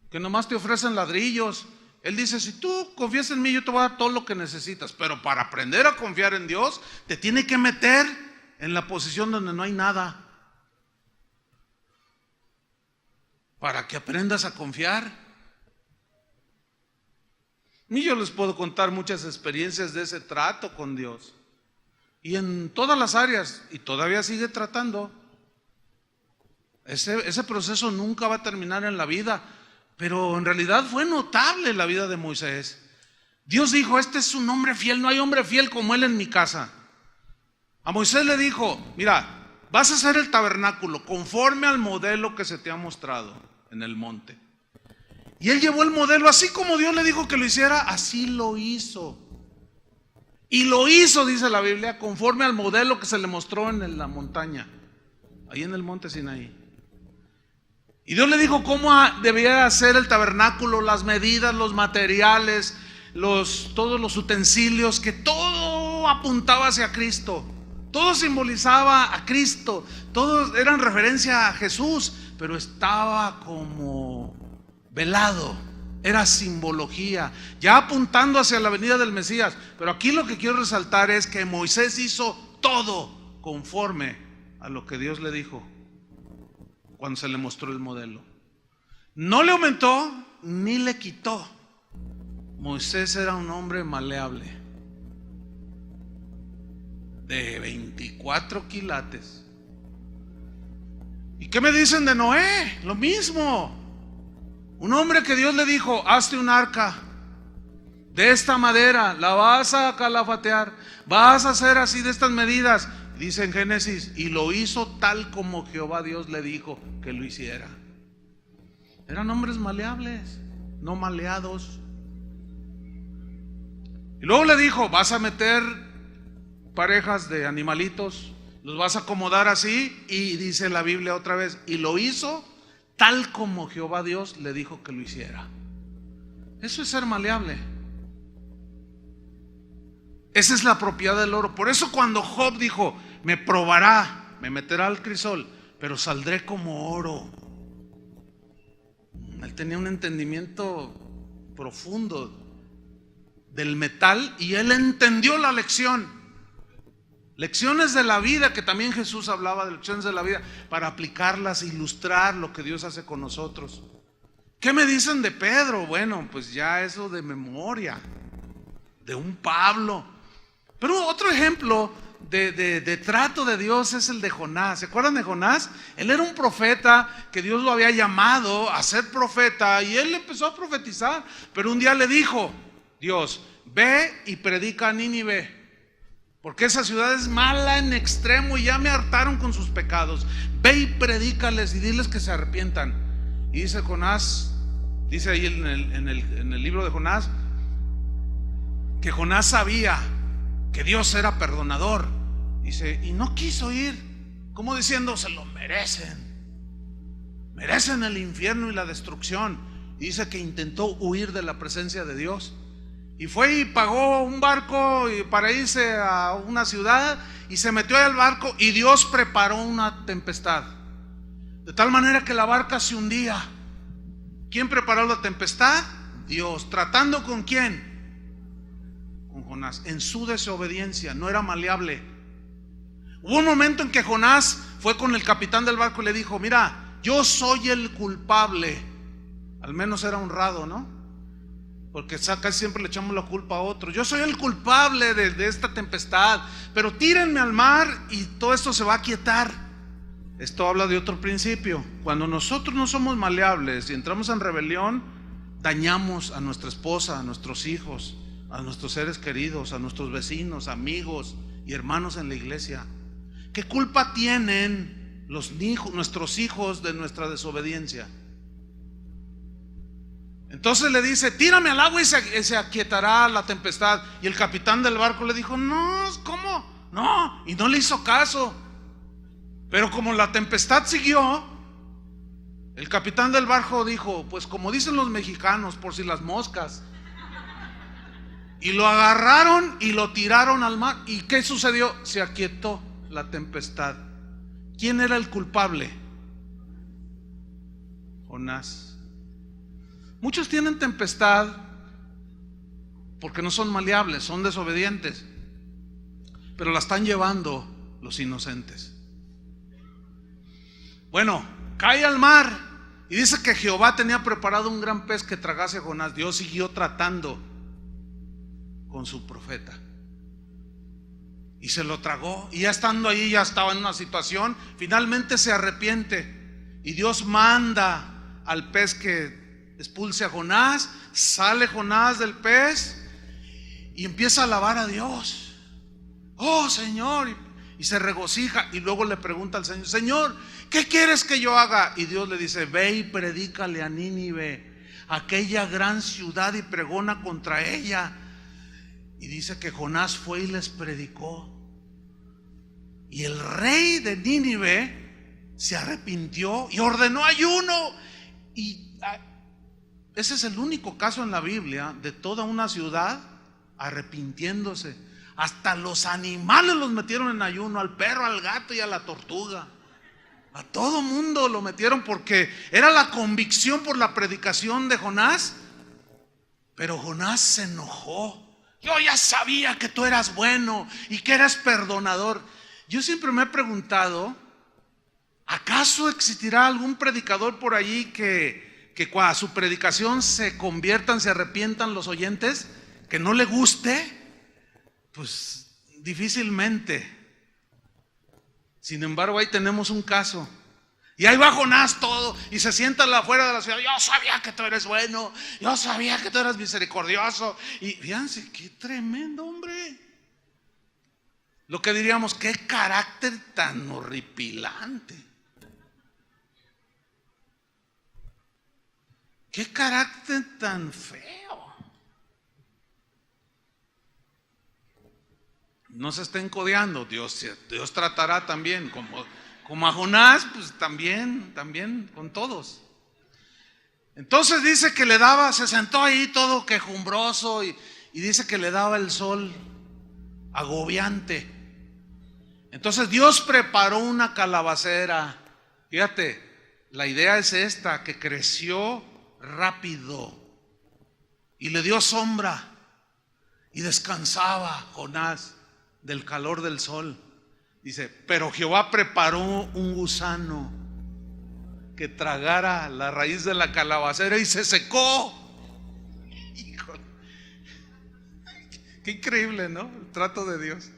que nomás te ofrecen ladrillos. Él dice, si tú confías en mí, yo te voy a dar todo lo que necesitas, pero para aprender a confiar en Dios te tiene que meter en la posición donde no hay nada, para que aprendas a confiar. Y yo les puedo contar muchas experiencias de ese trato con Dios, y en todas las áreas, y todavía sigue tratando. Ese proceso nunca va a terminar en la vida, pero en realidad fue notable la vida de Moisés. Dios dijo, este es un hombre fiel, no hay hombre fiel como él en mi casa. A Moisés le dijo, mira, vas a hacer el tabernáculo conforme al modelo que se te ha mostrado en el monte. Y él llevó el modelo, así como Dios le dijo que lo hiciera, así lo hizo. Y lo hizo, dice la Biblia, conforme al modelo que se le mostró en la montaña, ahí en el monte Sinaí. Y Dios le dijo cómo debía ser el tabernáculo, las medidas, los materiales, todos los utensilios, que todo apuntaba hacia Cristo. Todo simbolizaba a Cristo, todos eran referencia a Jesús, pero estaba como velado, era simbología, ya apuntando hacia la venida del Mesías. Pero aquí lo que quiero resaltar es que Moisés hizo todo conforme a lo que Dios le dijo cuando se le mostró el modelo. No le aumentó ni le quitó. Moisés era un hombre maleable, de 24 quilates. ¿Y qué me dicen de Noé? Lo mismo. Un hombre que Dios le dijo: hazte un arca de esta madera, la vas a calafatear, vas a hacer así de estas medidas. Dice en Génesis: y lo hizo tal como Jehová Dios le dijo que lo hiciera. Eran hombres maleables, no maleados. Y luego le dijo: vas a meter parejas de animalitos, los vas a acomodar así. Y dice la Biblia otra vez: y lo hizo tal como Jehová Dios le dijo que lo hiciera. Eso es ser maleable. Esa es la propiedad del oro. Por eso cuando Job dijo: me probará, me meterá al crisol, pero saldré como oro. Él tenía un entendimiento profundo del metal y él entendió la lección. Lecciones de la vida, que también Jesús hablaba de lecciones de la vida, para aplicarlas, ilustrar lo que Dios hace con nosotros. ¿Qué me dicen de Pedro? Bueno, pues ya eso de memoria, de un Pablo. Pero otro ejemplo de trato de Dios es el de Jonás. ¿Se acuerdan de Jonás? Él era un profeta que Dios lo había llamado a ser profeta y él empezó a profetizar. Pero un día le dijo Dios: ve y predica a Nínive, porque esa ciudad es mala en extremo y ya me hartaron con sus pecados. Ve y predícales y diles que se arrepientan. Y dice Jonás, dice ahí en el libro de Jonás, que Jonás sabía que Dios era perdonador. Dice: y no quiso ir, como diciendo: se lo merecen, merecen el infierno y la destrucción. Y dice que intentó huir de la presencia de Dios. Y fue y pagó un barco para irse a una ciudad, y se metió al barco, y Dios preparó una tempestad, de tal manera que la barca se hundía. ¿Quién preparó la tempestad? Dios. ¿Tratando con quién? Con Jonás, en su desobediencia. No era maleable. Hubo un momento en que Jonás fue con el capitán del barco y le dijo: mira, yo soy el culpable. Al menos era honrado, ¿no? Porque casi siempre le echamos la culpa a otro. Yo soy el culpable de esta tempestad, pero tírenme al mar y todo esto se va a aquietar. Esto habla de otro principio. Cuando nosotros no somos maleables y entramos en rebelión, dañamos a nuestra esposa, a nuestros hijos, a nuestros seres queridos, a nuestros vecinos, amigos y hermanos en la iglesia. ¿Qué culpa tienen nuestros hijos de nuestra desobediencia? Entonces le dice: tírame al agua y se aquietará la tempestad. Y el capitán del barco le dijo: no, ¿cómo? No. Y no le hizo caso. Pero como la tempestad siguió, el capitán del barco dijo: pues como dicen los mexicanos, por si las moscas. Y lo agarraron y lo tiraron al mar. ¿Y qué sucedió? Se aquietó la tempestad. ¿Quién era el culpable? Jonás. Muchos tienen tempestad porque no son maleables, son desobedientes, pero la están llevando los inocentes. Bueno, cae al mar y dice que Jehová tenía preparado un gran pez que tragase a Jonás. Dios siguió tratando con su profeta y se lo tragó. Y ya estando ahí, ya estaba en una situación, finalmente se arrepiente y Dios manda al pez que expulse a Jonás. Sale Jonás del pez y empieza a alabar a Dios. Oh Señor, y se regocija. Y luego le pregunta al Señor: Señor, ¿qué quieres que yo haga? Y Dios le dice: ve y predícale a Nínive, aquella gran ciudad y pregona contra ella. Y dice que Jonás fue y les predicó. Y el rey de Nínive se arrepintió y ordenó ayuno. Y ese es el único caso en la Biblia de toda una ciudad arrepintiéndose. Hasta los animales los metieron en ayuno, al perro, al gato y a la tortuga. A todo mundo lo metieron porque era la convicción por la predicación de Jonás. Pero Jonás se enojó. Yo ya sabía que tú eras bueno y que eras perdonador. Yo siempre me he preguntado, ¿acaso existirá algún predicador por allí que cuando su predicación se conviertan, se arrepientan los oyentes? ¿Que no le guste? Pues difícilmente. Sin embargo, ahí tenemos un caso. Y ahí va Jonás todo y se sienta afuera de la ciudad. Yo sabía que tú eres bueno, yo sabía que tú eres misericordioso. Y fíjense, qué tremendo hombre. Lo que diríamos, qué carácter tan horripilante. Qué carácter tan feo. No se estén codeando. Dios tratará también como a Jonás, pues también con todos. Entonces dice que le daba, se sentó ahí todo quejumbroso y dice que le daba el sol agobiante. Entonces Dios preparó una calabacera. Fíjate, la idea es esta, que creció rápido y le dio sombra y descansaba Jonás del calor del sol. Dice, pero Jehová preparó un gusano que tragara la raíz de la calabacera y se secó. Híjole. Qué increíble, ¿no? El trato de Dios.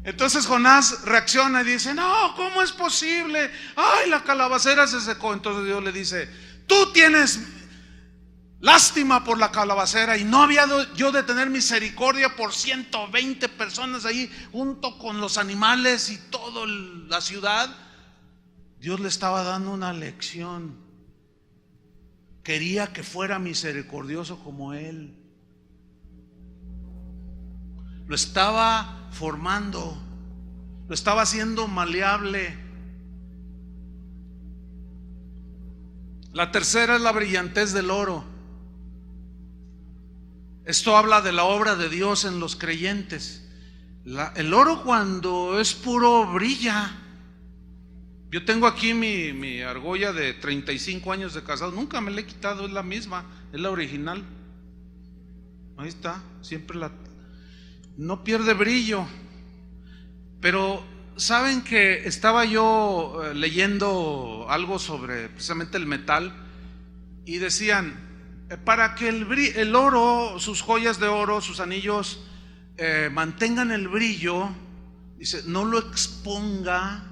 Entonces Jonás reacciona y dice, no, ¿cómo es posible? Ay, la calabacera se secó. Entonces Dios le dice, tú tienes lástima por la calabacera y no había yo de tener misericordia por 120 personas ahí junto con los animales y toda la ciudad. Dios le estaba dando una lección. Quería que fuera misericordioso como él. Lo estaba formando, lo estaba haciendo maleable. La tercera es la brillantez del oro. Esto habla de la obra de Dios en los creyentes. El oro cuando es puro brilla. Yo tengo aquí mi argolla de 35 años de casado. Nunca me la he quitado, es la misma, es la original. Ahí está, siempre no pierde brillo. Pero saben que estaba yo leyendo algo sobre precisamente el metal y decían, para que el oro, sus joyas de oro, sus anillos mantengan el brillo, dice, no lo exponga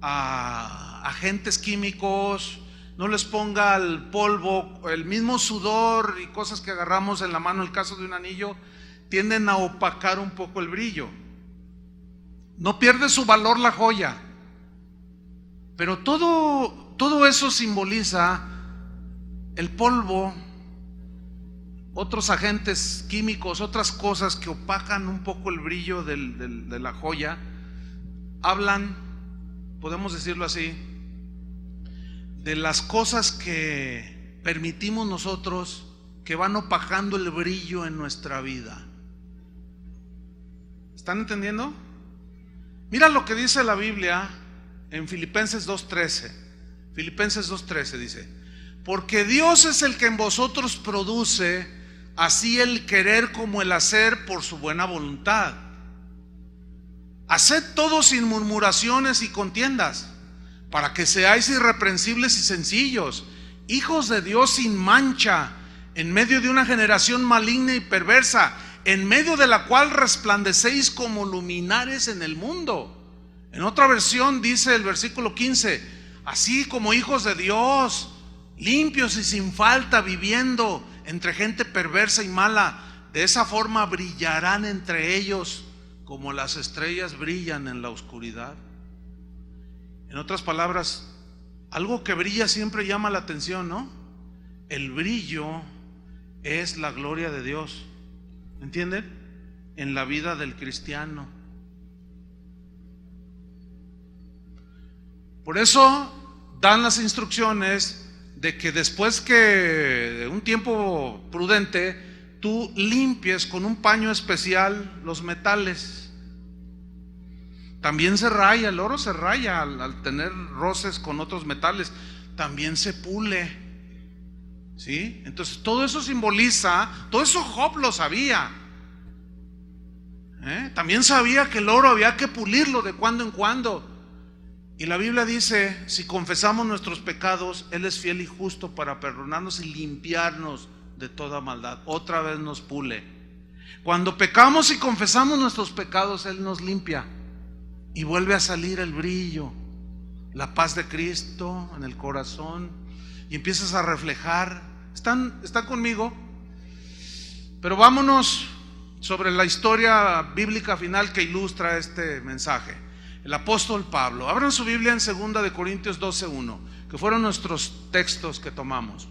a agentes químicos, no les ponga al polvo, el mismo sudor y cosas que agarramos en la mano, el caso de un anillo, tienden a opacar un poco el brillo. No pierde su valor la joya, pero todo eso simboliza el polvo, otros agentes químicos, otras cosas que opacan un poco el brillo de la joya. Hablan, podemos decirlo así, de las cosas que permitimos nosotros que van opacando el brillo en nuestra vida. ¿Están entendiendo? Mira lo que dice la Biblia en Filipenses 2:13. Filipenses 2:13 dice, porque Dios es el que en vosotros produce así el querer como el hacer por su buena voluntad. Haced todo sin murmuraciones y contiendas, para que seáis irreprensibles y sencillos, hijos de Dios sin mancha, en medio de una generación maligna y perversa, en medio de la cual resplandecéis como luminares en el mundo. En otra versión dice el versículo 15, así como hijos de Dios, limpios y sin falta, viviendo entre gente perversa y mala, de esa forma brillarán entre ellos como las estrellas brillan en la oscuridad. En otras palabras, algo que brilla siempre llama la atención, ¿no? el brillo es la gloria de Dios. ¿Entienden? En la vida del cristiano. Por eso dan las instrucciones de que después que de un tiempo prudente tú limpies con un paño especial los metales. También se raya, el oro se raya al tener roces con otros metales, también se pule. ¿Sí? Entonces todo eso simboliza, todo eso Job lo sabía. También sabía que el oro había que pulirlo de cuando en cuando. Y la Biblia dice, si confesamos nuestros pecados, Él es fiel y justo para perdonarnos y limpiarnos de toda maldad. Otra vez nos pule. Cuando pecamos y confesamos nuestros pecados, Él nos limpia y vuelve a salir el brillo, la paz de Cristo en el corazón, y empiezas a reflejar. ¿Están conmigo? Pero vámonos sobre la historia bíblica final que ilustra este mensaje. El apóstol Pablo. Abran su Biblia en 2 de Corintios 12:1, que fueron nuestros textos que tomamos.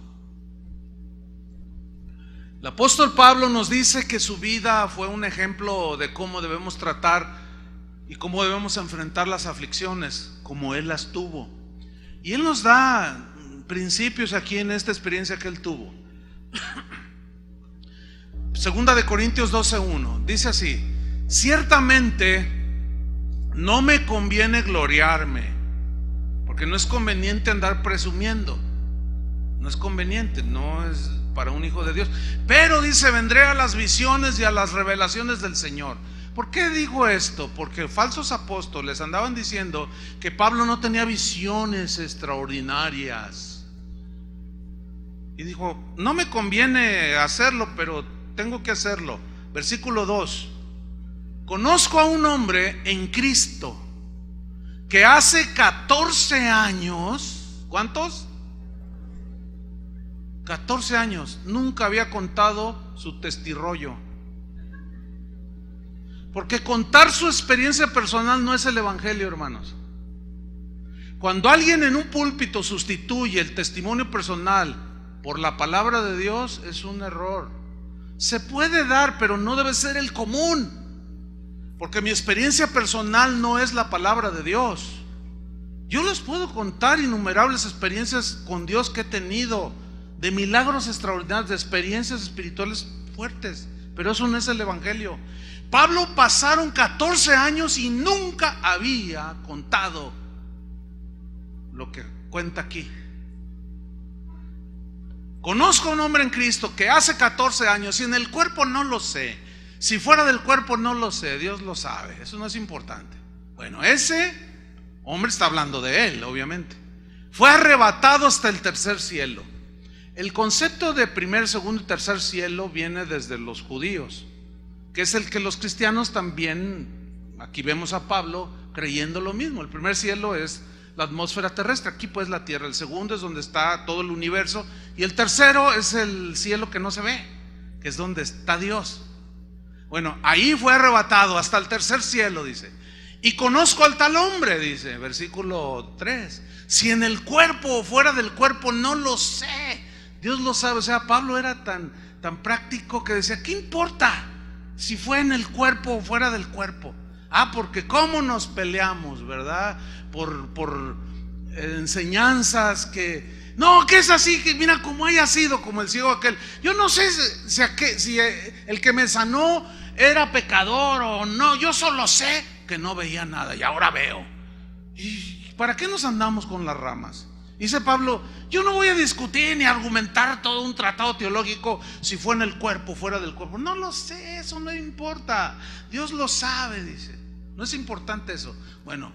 El apóstol Pablo nos dice que su vida fue un ejemplo de cómo debemos tratar y cómo debemos enfrentar las aflicciones, como él las tuvo. Y él nos da principios aquí en esta experiencia que él tuvo. 2 de Corintios 12:1 dice así: ciertamente no me conviene gloriarme, porque no es conveniente andar presumiendo. No es conveniente, no es para un hijo de Dios. Pero dice, vendré a las visiones y a las revelaciones del Señor. ¿Por qué digo esto? Porque falsos apóstoles andaban diciendo que Pablo no tenía visiones extraordinarias. Y dijo, no me conviene hacerlo, pero tengo que hacerlo. Versículo 2. Conozco a un hombre en Cristo que hace 14 años, ¿cuántos? 14 años, nunca había contado su testirollo. Porque contar su experiencia personal no es el evangelio, hermanos. Cuando alguien en un púlpito sustituye el testimonio personal por la palabra de Dios, es un error. Se puede dar, pero no debe ser el común. Porque mi experiencia personal no es la palabra de Dios. Yo les puedo contar innumerables experiencias con Dios que he tenido, de milagros extraordinarios, de experiencias espirituales fuertes, pero eso no es el evangelio. Pablo pasaron 14 años y nunca había contado lo que cuenta aquí. Conozco a un hombre en Cristo que hace 14 años, y en el cuerpo no lo sé. Si fuera del cuerpo no lo sé, Dios lo sabe, eso no es importante. Bueno, ese hombre está hablando de él, obviamente. Fue arrebatado hasta el tercer cielo. El concepto de primer, segundo y tercer cielo viene desde los judíos, que es el que los cristianos también, aquí vemos a Pablo creyendo lo mismo. El primer cielo es la atmósfera terrestre, aquí pues la tierra. El segundo es donde está todo el universo, y el tercero es el cielo que no se ve, que es donde está Dios. Bueno, ahí fue arrebatado hasta el tercer cielo, dice. Y conozco al tal hombre, dice, versículo 3. Si en el cuerpo o fuera del cuerpo, no lo sé. Dios lo sabe. O sea, Pablo era tan práctico que decía, ¿qué importa si fue en el cuerpo o fuera del cuerpo? Porque cómo nos peleamos, ¿verdad? Por enseñanzas que... No, que es así, que mira como haya sido, como el ciego aquel. Yo no sé si el que me sanó era pecador o no. Yo solo sé que no veía nada y ahora veo. ¿Y para qué nos andamos con las ramas? Dice Pablo, yo no voy a discutir ni argumentar todo un tratado teológico si fue en el cuerpo o fuera del cuerpo. No lo sé, eso no importa. Dios lo sabe, dice. No es importante eso. Bueno,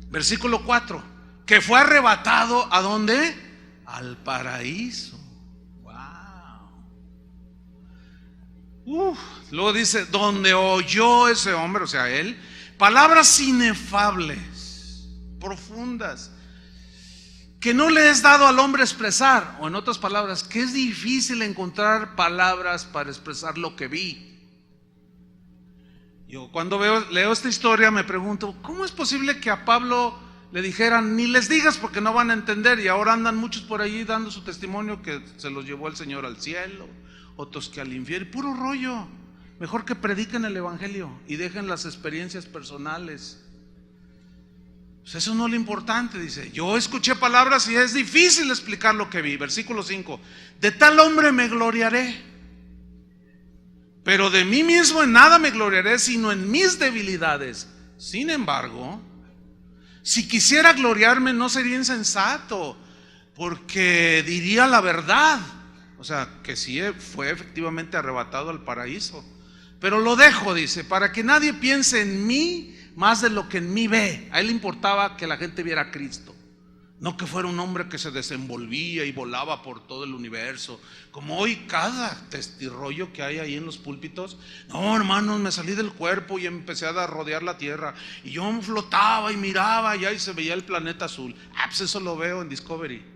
versículo 4. Que fue arrebatado ¿a dónde? Al paraíso. Wow. Luego dice, donde oyó ese hombre, o sea él, palabras inefables, profundas, que no le es dado al hombre expresar. O en otras palabras, que es difícil encontrar palabras para expresar lo que vi. Yo cuando leo esta historia me pregunto, ¿cómo es posible que a Pablo le dijeran, ni les digas porque no van a entender, y ahora andan muchos por allí dando su testimonio que se los llevó el Señor al cielo, otros que al infierno, puro rollo. Mejor que prediquen el evangelio y dejen las experiencias personales. Pues eso no es lo importante, dice. Yo escuché palabras y es difícil explicar lo que vi. Versículo 5: de tal hombre me gloriaré, pero de mí mismo en nada me gloriaré, sino en mis debilidades. Sin embargo, si quisiera gloriarme, no sería insensato, porque diría la verdad. O sea, que sí fue efectivamente arrebatado al paraíso. Pero lo dejo, dice, para que nadie piense en mí más de lo que en mí ve. A él le importaba que la gente viera a Cristo, no que fuera un hombre que se desenvolvía y volaba por todo el universo, como hoy cada testirrollo que hay ahí en los púlpitos. No, hermanos, me salí del cuerpo y empecé a rodear la tierra, y yo flotaba y miraba y ahí se veía el planeta azul. Pues eso lo veo en Discovery.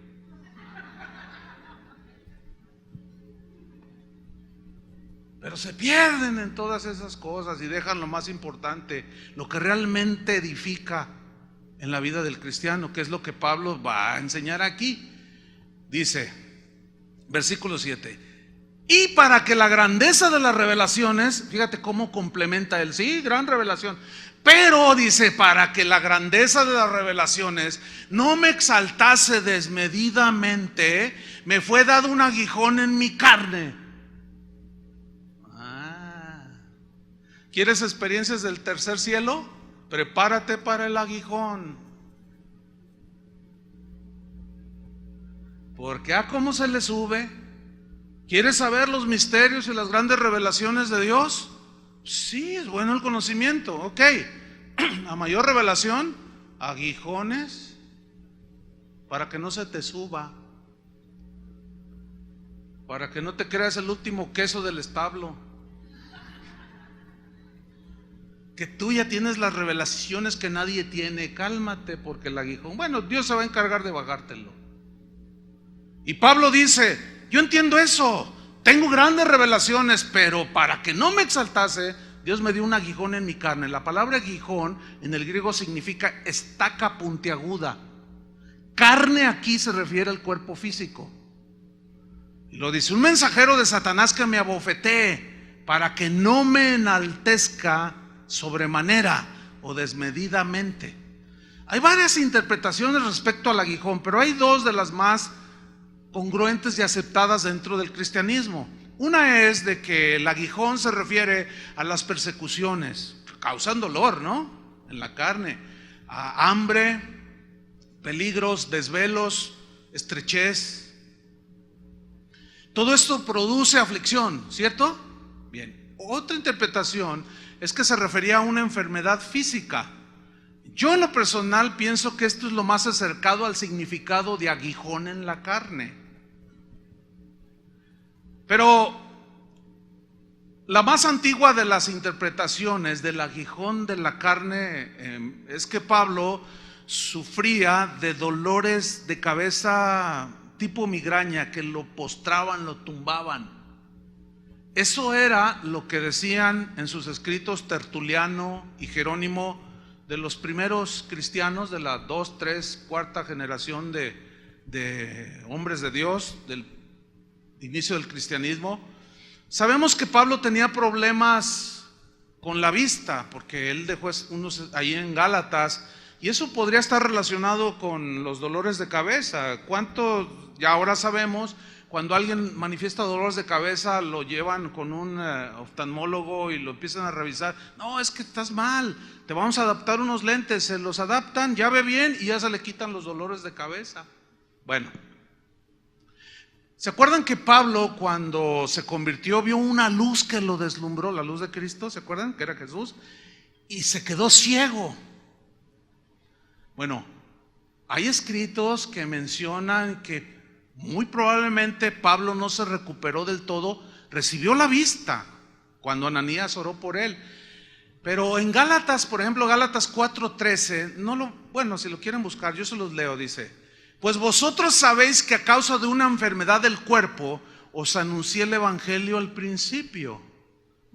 Pero se pierden en todas esas cosas y dejan lo más importante, lo que realmente edifica en la vida del cristiano, que es lo que Pablo va a enseñar aquí. Dice, versículo 7: y para que la grandeza de las revelaciones, fíjate cómo complementa él, sí, gran revelación, pero dice, para que la grandeza de las revelaciones no me exaltase desmedidamente, me fue dado un aguijón en mi carne. ¿Quieres experiencias del tercer cielo? Prepárate para el aguijón. Porque cómo se le sube. ¿Quieres saber los misterios y las grandes revelaciones de Dios? Sí, es bueno el conocimiento, ok. A mayor revelación, aguijones, para que no se te suba, para que no te creas el último queso del establo, que tú ya tienes las revelaciones que nadie tiene. Cálmate, porque el aguijón, bueno, Dios se va a encargar de bajártelo. Y Pablo dice, yo entiendo eso, tengo grandes revelaciones, pero para que no me exaltase, Dios me dio un aguijón en mi carne. La palabra aguijón en el griego significa estaca puntiaguda. Carne aquí se refiere al cuerpo físico. Y lo dice, un mensajero de Satanás que me abofetee, para que no me enaltezca sobremanera o desmedidamente. Hay varias interpretaciones respecto al aguijón, pero hay dos de las más congruentes y aceptadas dentro del cristianismo. Una es de que el aguijón se refiere a las persecuciones, causan dolor, ¿no? En la carne, a hambre, peligros, desvelos, estrechez. Todo esto produce aflicción, ¿cierto? Bien. Otra interpretación es que se refería a una enfermedad física. Yo en lo personal pienso que esto es lo más acercado al significado de aguijón en la carne. Pero la más antigua de las interpretaciones del aguijón de la carne es que Pablo sufría de dolores de cabeza tipo migraña que lo postraban, lo tumbaban. Eso era lo que decían en sus escritos Tertuliano y Jerónimo, de los primeros cristianos de la 2, 3, 4 generación de hombres de Dios, del inicio del cristianismo. Sabemos que Pablo tenía problemas con la vista, porque él dejó unos ahí en Gálatas, y eso podría estar relacionado con los dolores de cabeza. ¿Cuánto? Ya ahora sabemos, cuando alguien manifiesta dolores de cabeza, lo llevan con un oftalmólogo y lo empiezan a revisar. No, es que estás mal, te vamos a adaptar unos lentes. Se los adaptan, ya ve bien y ya se le quitan los dolores de cabeza. Bueno, ¿se acuerdan que Pablo, cuando se convirtió, vio una luz que lo deslumbró, la luz de Cristo? ¿Se acuerdan? Que era Jesús, y se quedó ciego. Bueno, hay escritos que mencionan que muy probablemente Pablo no se recuperó del todo, recibió la vista cuando Ananías oró por él. Pero en Gálatas, por ejemplo, Gálatas 4:13, bueno, si lo quieren buscar, yo se los leo, dice: pues vosotros sabéis que a causa de una enfermedad del cuerpo os anuncié el evangelio al principio.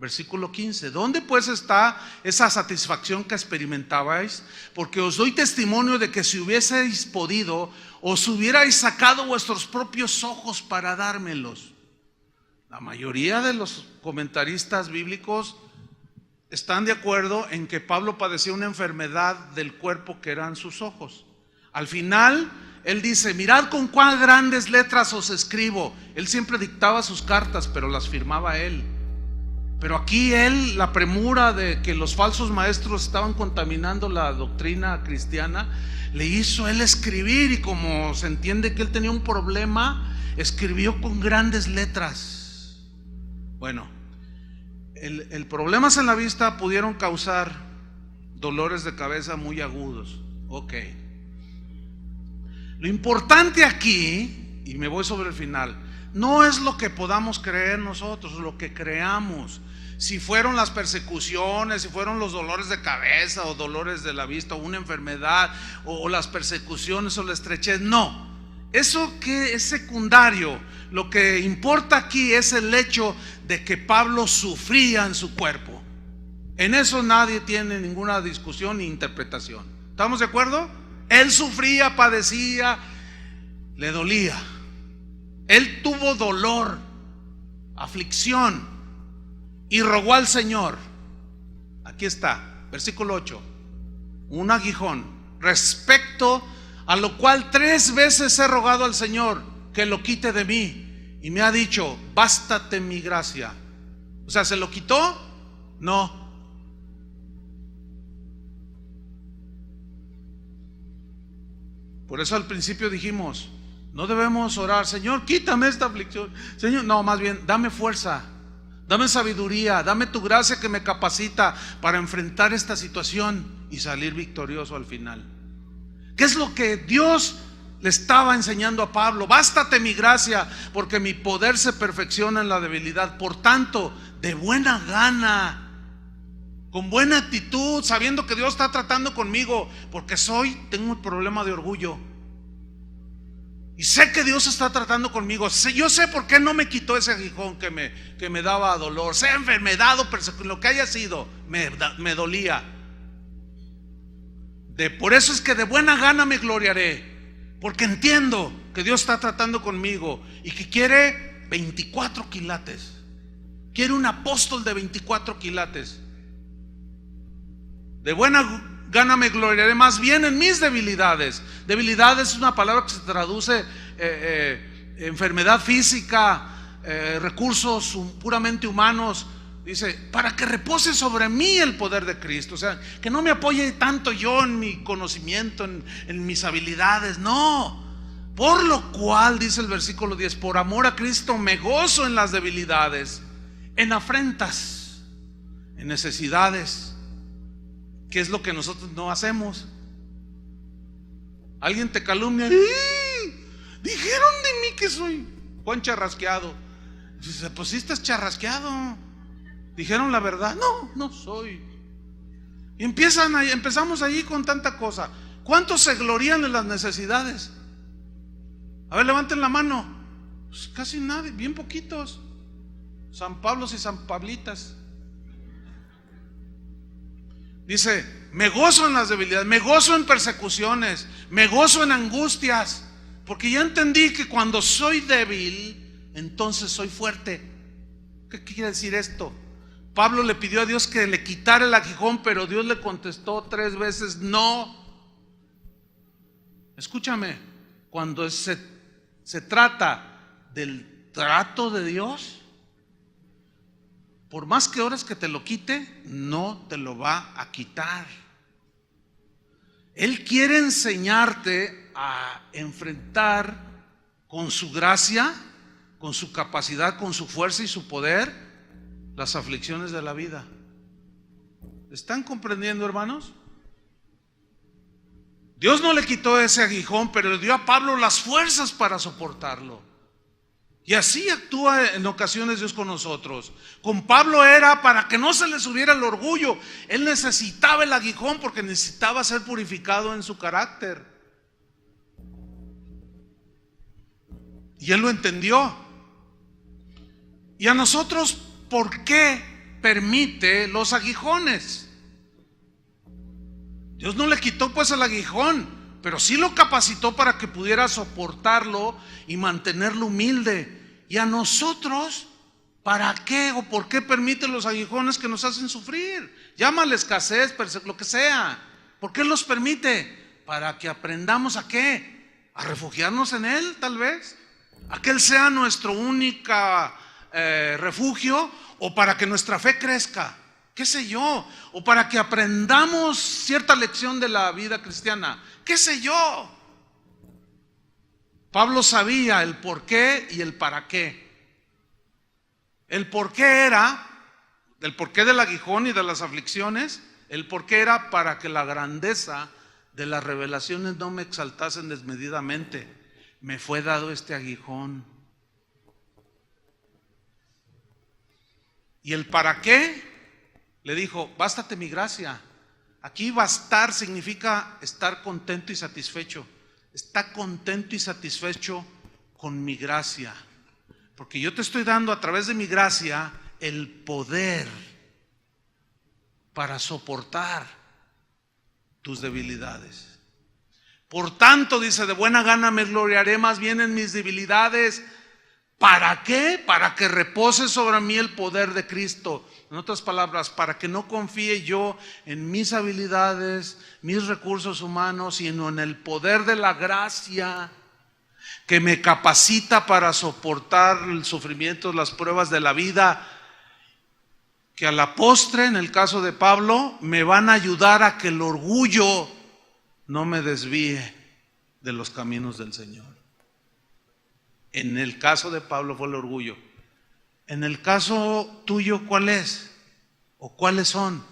Versículo 15. ¿Dónde pues está esa satisfacción que experimentabais? Porque os doy testimonio de que si hubieseis podido, os hubierais sacado vuestros propios ojos para dármelos. La mayoría de los comentaristas bíblicos están de acuerdo en que Pablo padecía una enfermedad del cuerpo que eran sus ojos. Al final, él dice: mirad con cuán grandes letras os escribo. Él siempre dictaba sus cartas, pero las firmaba él. Pero aquí él, la premura de que los falsos maestros estaban contaminando la doctrina cristiana, le hizo él escribir, y como se entiende que él tenía un problema, escribió con grandes letras. Bueno, el problemas en la vista pudieron causar dolores de cabeza muy agudos. Ok. Lo importante aquí, y me voy sobre el final, no es lo que podamos creer nosotros, lo que creamos. Si fueron las persecuciones, si fueron los dolores de cabeza o dolores de la vista o una enfermedad o las persecuciones o la estrechez, no. Eso que es secundario. Lo que importa aquí es el hecho de que Pablo sufría en su cuerpo. En eso nadie tiene ninguna discusión ni interpretación. ¿Estamos de acuerdo? Él sufría, padecía, le dolía. Él tuvo dolor, aflicción, y rogó al Señor. Aquí está, versículo 8. Un aguijón, respecto a lo cual 3 veces he rogado al Señor que lo quite de mí, y me ha dicho: bástate mi gracia. O sea, ¿se lo quitó? No. Por eso al principio dijimos: no debemos orar: Señor, quítame esta aflicción. Señor, no, más bien, dame fuerza, dame sabiduría, dame tu gracia que me capacita para enfrentar esta situación y salir victorioso al final. ¿Qué es lo que Dios le estaba enseñando a Pablo? Bástate mi gracia, porque mi poder se perfecciona en la debilidad. Por tanto, de buena gana, con buena actitud, sabiendo que Dios está tratando conmigo, porque tengo un problema de orgullo, y sé que Dios está tratando conmigo. Yo sé por qué no me quitó ese aguijón que me daba dolor, sea enfermedad o persecución, lo que haya sido, me dolía. Por eso es que de buena gana me gloriaré, porque entiendo que Dios está tratando conmigo y que quiere 24 quilates. Quiere un apóstol de 24 quilates. De buena gana me gloriaré más bien en mis debilidades. Debilidad es una palabra que se traduce enfermedad física, recursos puramente humanos. Dice: para que repose sobre mí el poder de Cristo. O sea, que no me apoye tanto yo en mi conocimiento, en mis habilidades. No. Por lo cual, dice el versículo 10, por amor a Cristo me gozo en las debilidades, en afrentas, en necesidades. ¿Qué es lo que nosotros no hacemos? Alguien te calumnia: dijeron de mí que soy Juan Charrasqueado. Dice: pues sí estás charrasqueado. Dijeron la verdad. No, no soy. Y empezamos allí con tanta cosa. ¿Cuántos se glorían en las necesidades? A ver, levanten la mano. Pues casi nadie, bien poquitos. San Pablos y San Pablitas. Dice: me gozo en las debilidades, me gozo en persecuciones, me gozo en angustias, porque ya entendí que cuando soy débil, entonces soy fuerte. ¿Qué quiere decir esto? Pablo le pidió a Dios que le quitara el aguijón, pero Dios le contestó 3 veces: no. Escúchame, cuando se trata del trato de Dios, por más que ores que te lo quite, no te lo va a quitar. Él quiere enseñarte a enfrentar con su gracia, con su capacidad, con su fuerza y su poder las aflicciones de la vida. ¿Están comprendiendo, hermanos? Dios no le quitó ese aguijón, pero le dio a Pablo las fuerzas para soportarlo. Y así actúa en ocasiones Dios con nosotros. Con Pablo era para que no se le subiera el orgullo. Él necesitaba el aguijón porque necesitaba ser purificado en su carácter. Y él lo entendió. Y a nosotros, ¿por qué permite los aguijones. Dios no le quitó pues el aguijón, pero sí lo capacitó para que pudiera soportarlo y mantenerlo humilde. Y a nosotros, ¿para qué o por qué permite los aguijones que nos hacen sufrir? Llámale escasez, lo que sea. ¿Por qué los permite? Para que aprendamos ¿a qué? A refugiarnos en Él, tal vez. A que Él sea nuestro único refugio, o para que nuestra fe crezca, qué sé yo, o para que aprendamos cierta lección de la vida cristiana, qué sé yo. Pablo sabía el por qué y el para qué. El por qué era, el por qué del aguijón y de las aflicciones, el por qué era para que la grandeza de las revelaciones no me exaltasen desmedidamente. Me fue dado este aguijón. Y el para qué, le dijo, bástate mi gracia. Aquí bastar significa estar contento y satisfecho. Está contento y satisfecho con mi gracia. Porque yo te estoy dando a través de mi gracia el poder para soportar tus debilidades. Por tanto, dice, de buena gana me gloriaré más bien en mis debilidades. ¿Para qué? Para que repose sobre mí el poder de Cristo. En otras palabras, para que no confíe yo en mis habilidades, mis recursos humanos, sino en el poder de la gracia que me capacita para soportar el sufrimiento, las pruebas de la vida, que a la postre, en el caso de Pablo, me van a ayudar a que el orgullo no me desvíe de los caminos del Señor. En el caso de Pablo fue el orgullo. En el caso tuyo, ¿cuál es? ¿O cuáles son?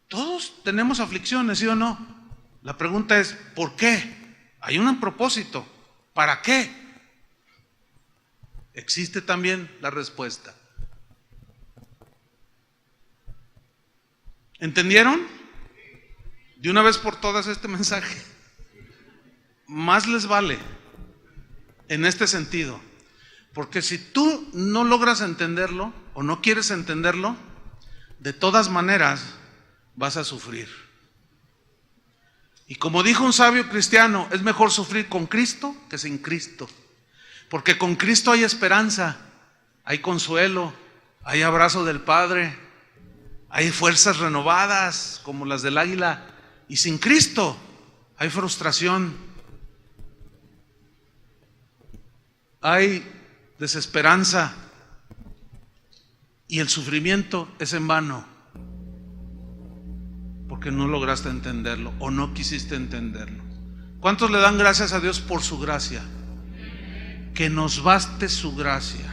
Todos tenemos aflicciones, ¿sí o no? La pregunta es, ¿por qué? Hay un propósito. ¿Para qué? Existe también la respuesta. ¿Entendieron? De una vez por todas este mensaje. Más les vale en este sentido, porque si tú no logras entenderlo o no quieres entenderlo, de todas maneras vas a sufrir. Y como dijo un sabio cristiano, es mejor sufrir con Cristo que sin Cristo, porque con Cristo hay esperanza, hay consuelo, hay abrazo del Padre, hay fuerzas renovadas como las del águila, y sin Cristo hay frustración, hay desesperanza, y el sufrimiento es en vano, porque no lograste entenderlo o no quisiste entenderlo. ¿Cuántos le dan gracias a Dios por su gracia? Que nos baste su gracia.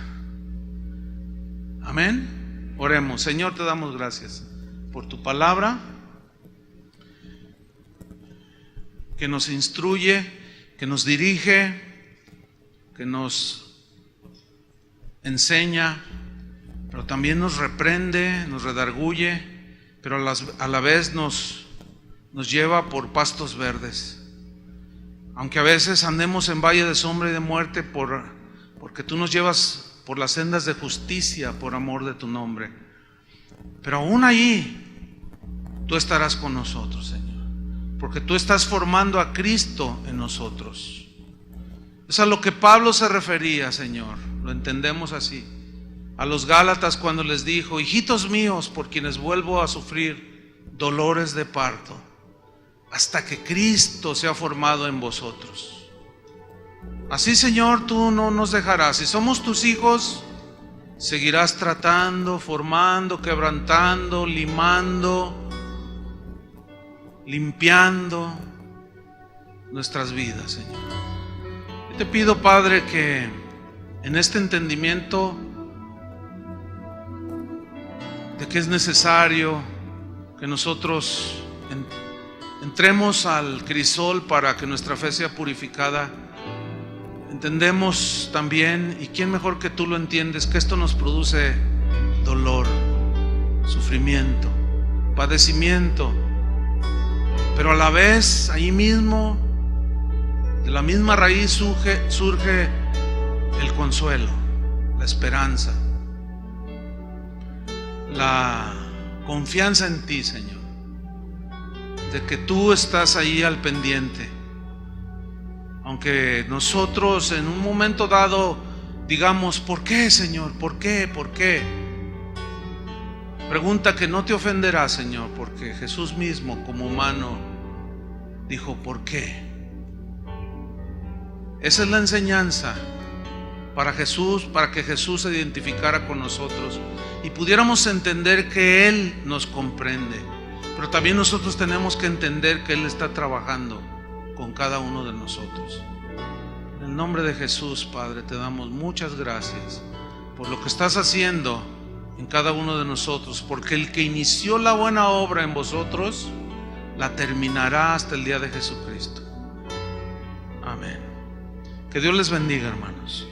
Amén. Oremos. Señor, te damos gracias por tu palabra, que nos instruye, que nos dirige, que nos enseña, pero también nos reprende, nos redarguye, pero a la vez nos lleva por pastos verdes. Aunque a veces andemos en valle de sombra y de muerte, porque tú nos llevas por las sendas de justicia, por amor de tu nombre. Pero aún ahí, tú estarás con nosotros, Señor, porque tú estás formando a Cristo en nosotros. Es a lo que Pablo se refería, Señor, lo entendemos así. A los Gálatas cuando les dijo, hijitos míos, por quienes vuelvo a sufrir dolores de parto, hasta que Cristo sea formado en vosotros. Así, Señor, tú no nos dejarás. Si somos tus hijos, seguirás tratando, formando, quebrantando, limando, limpiando nuestras vidas, Señor. Te pido, Padre, que en este entendimiento de que es necesario que nosotros entremos al crisol para que nuestra fe sea purificada, entendemos también, y quién mejor que tú lo entiendes, que esto nos produce dolor, sufrimiento, padecimiento, pero a la vez ahí mismo, de la misma raíz surge el consuelo, la esperanza. la confianza en ti, Señor, de que tú estás ahí al pendiente. Aunque nosotros en un momento dado digamos, ¿por qué, Señor? ¿Por qué? ¿Por qué? Pregunta que no te ofenderá, Señor, porque Jesús mismo como humano dijo, ¿por qué? Esa es la enseñanza para Jesús, para que Jesús se identificara con nosotros y pudiéramos entender que Él nos comprende. Pero también nosotros tenemos que entender que Él está trabajando con cada uno de nosotros. En el nombre de Jesús, Padre, te damos muchas gracias por lo que estás haciendo en cada uno de nosotros, porque el que inició la buena obra en vosotros la terminará hasta el día de Jesucristo. Amén. Que Dios les bendiga, hermanos.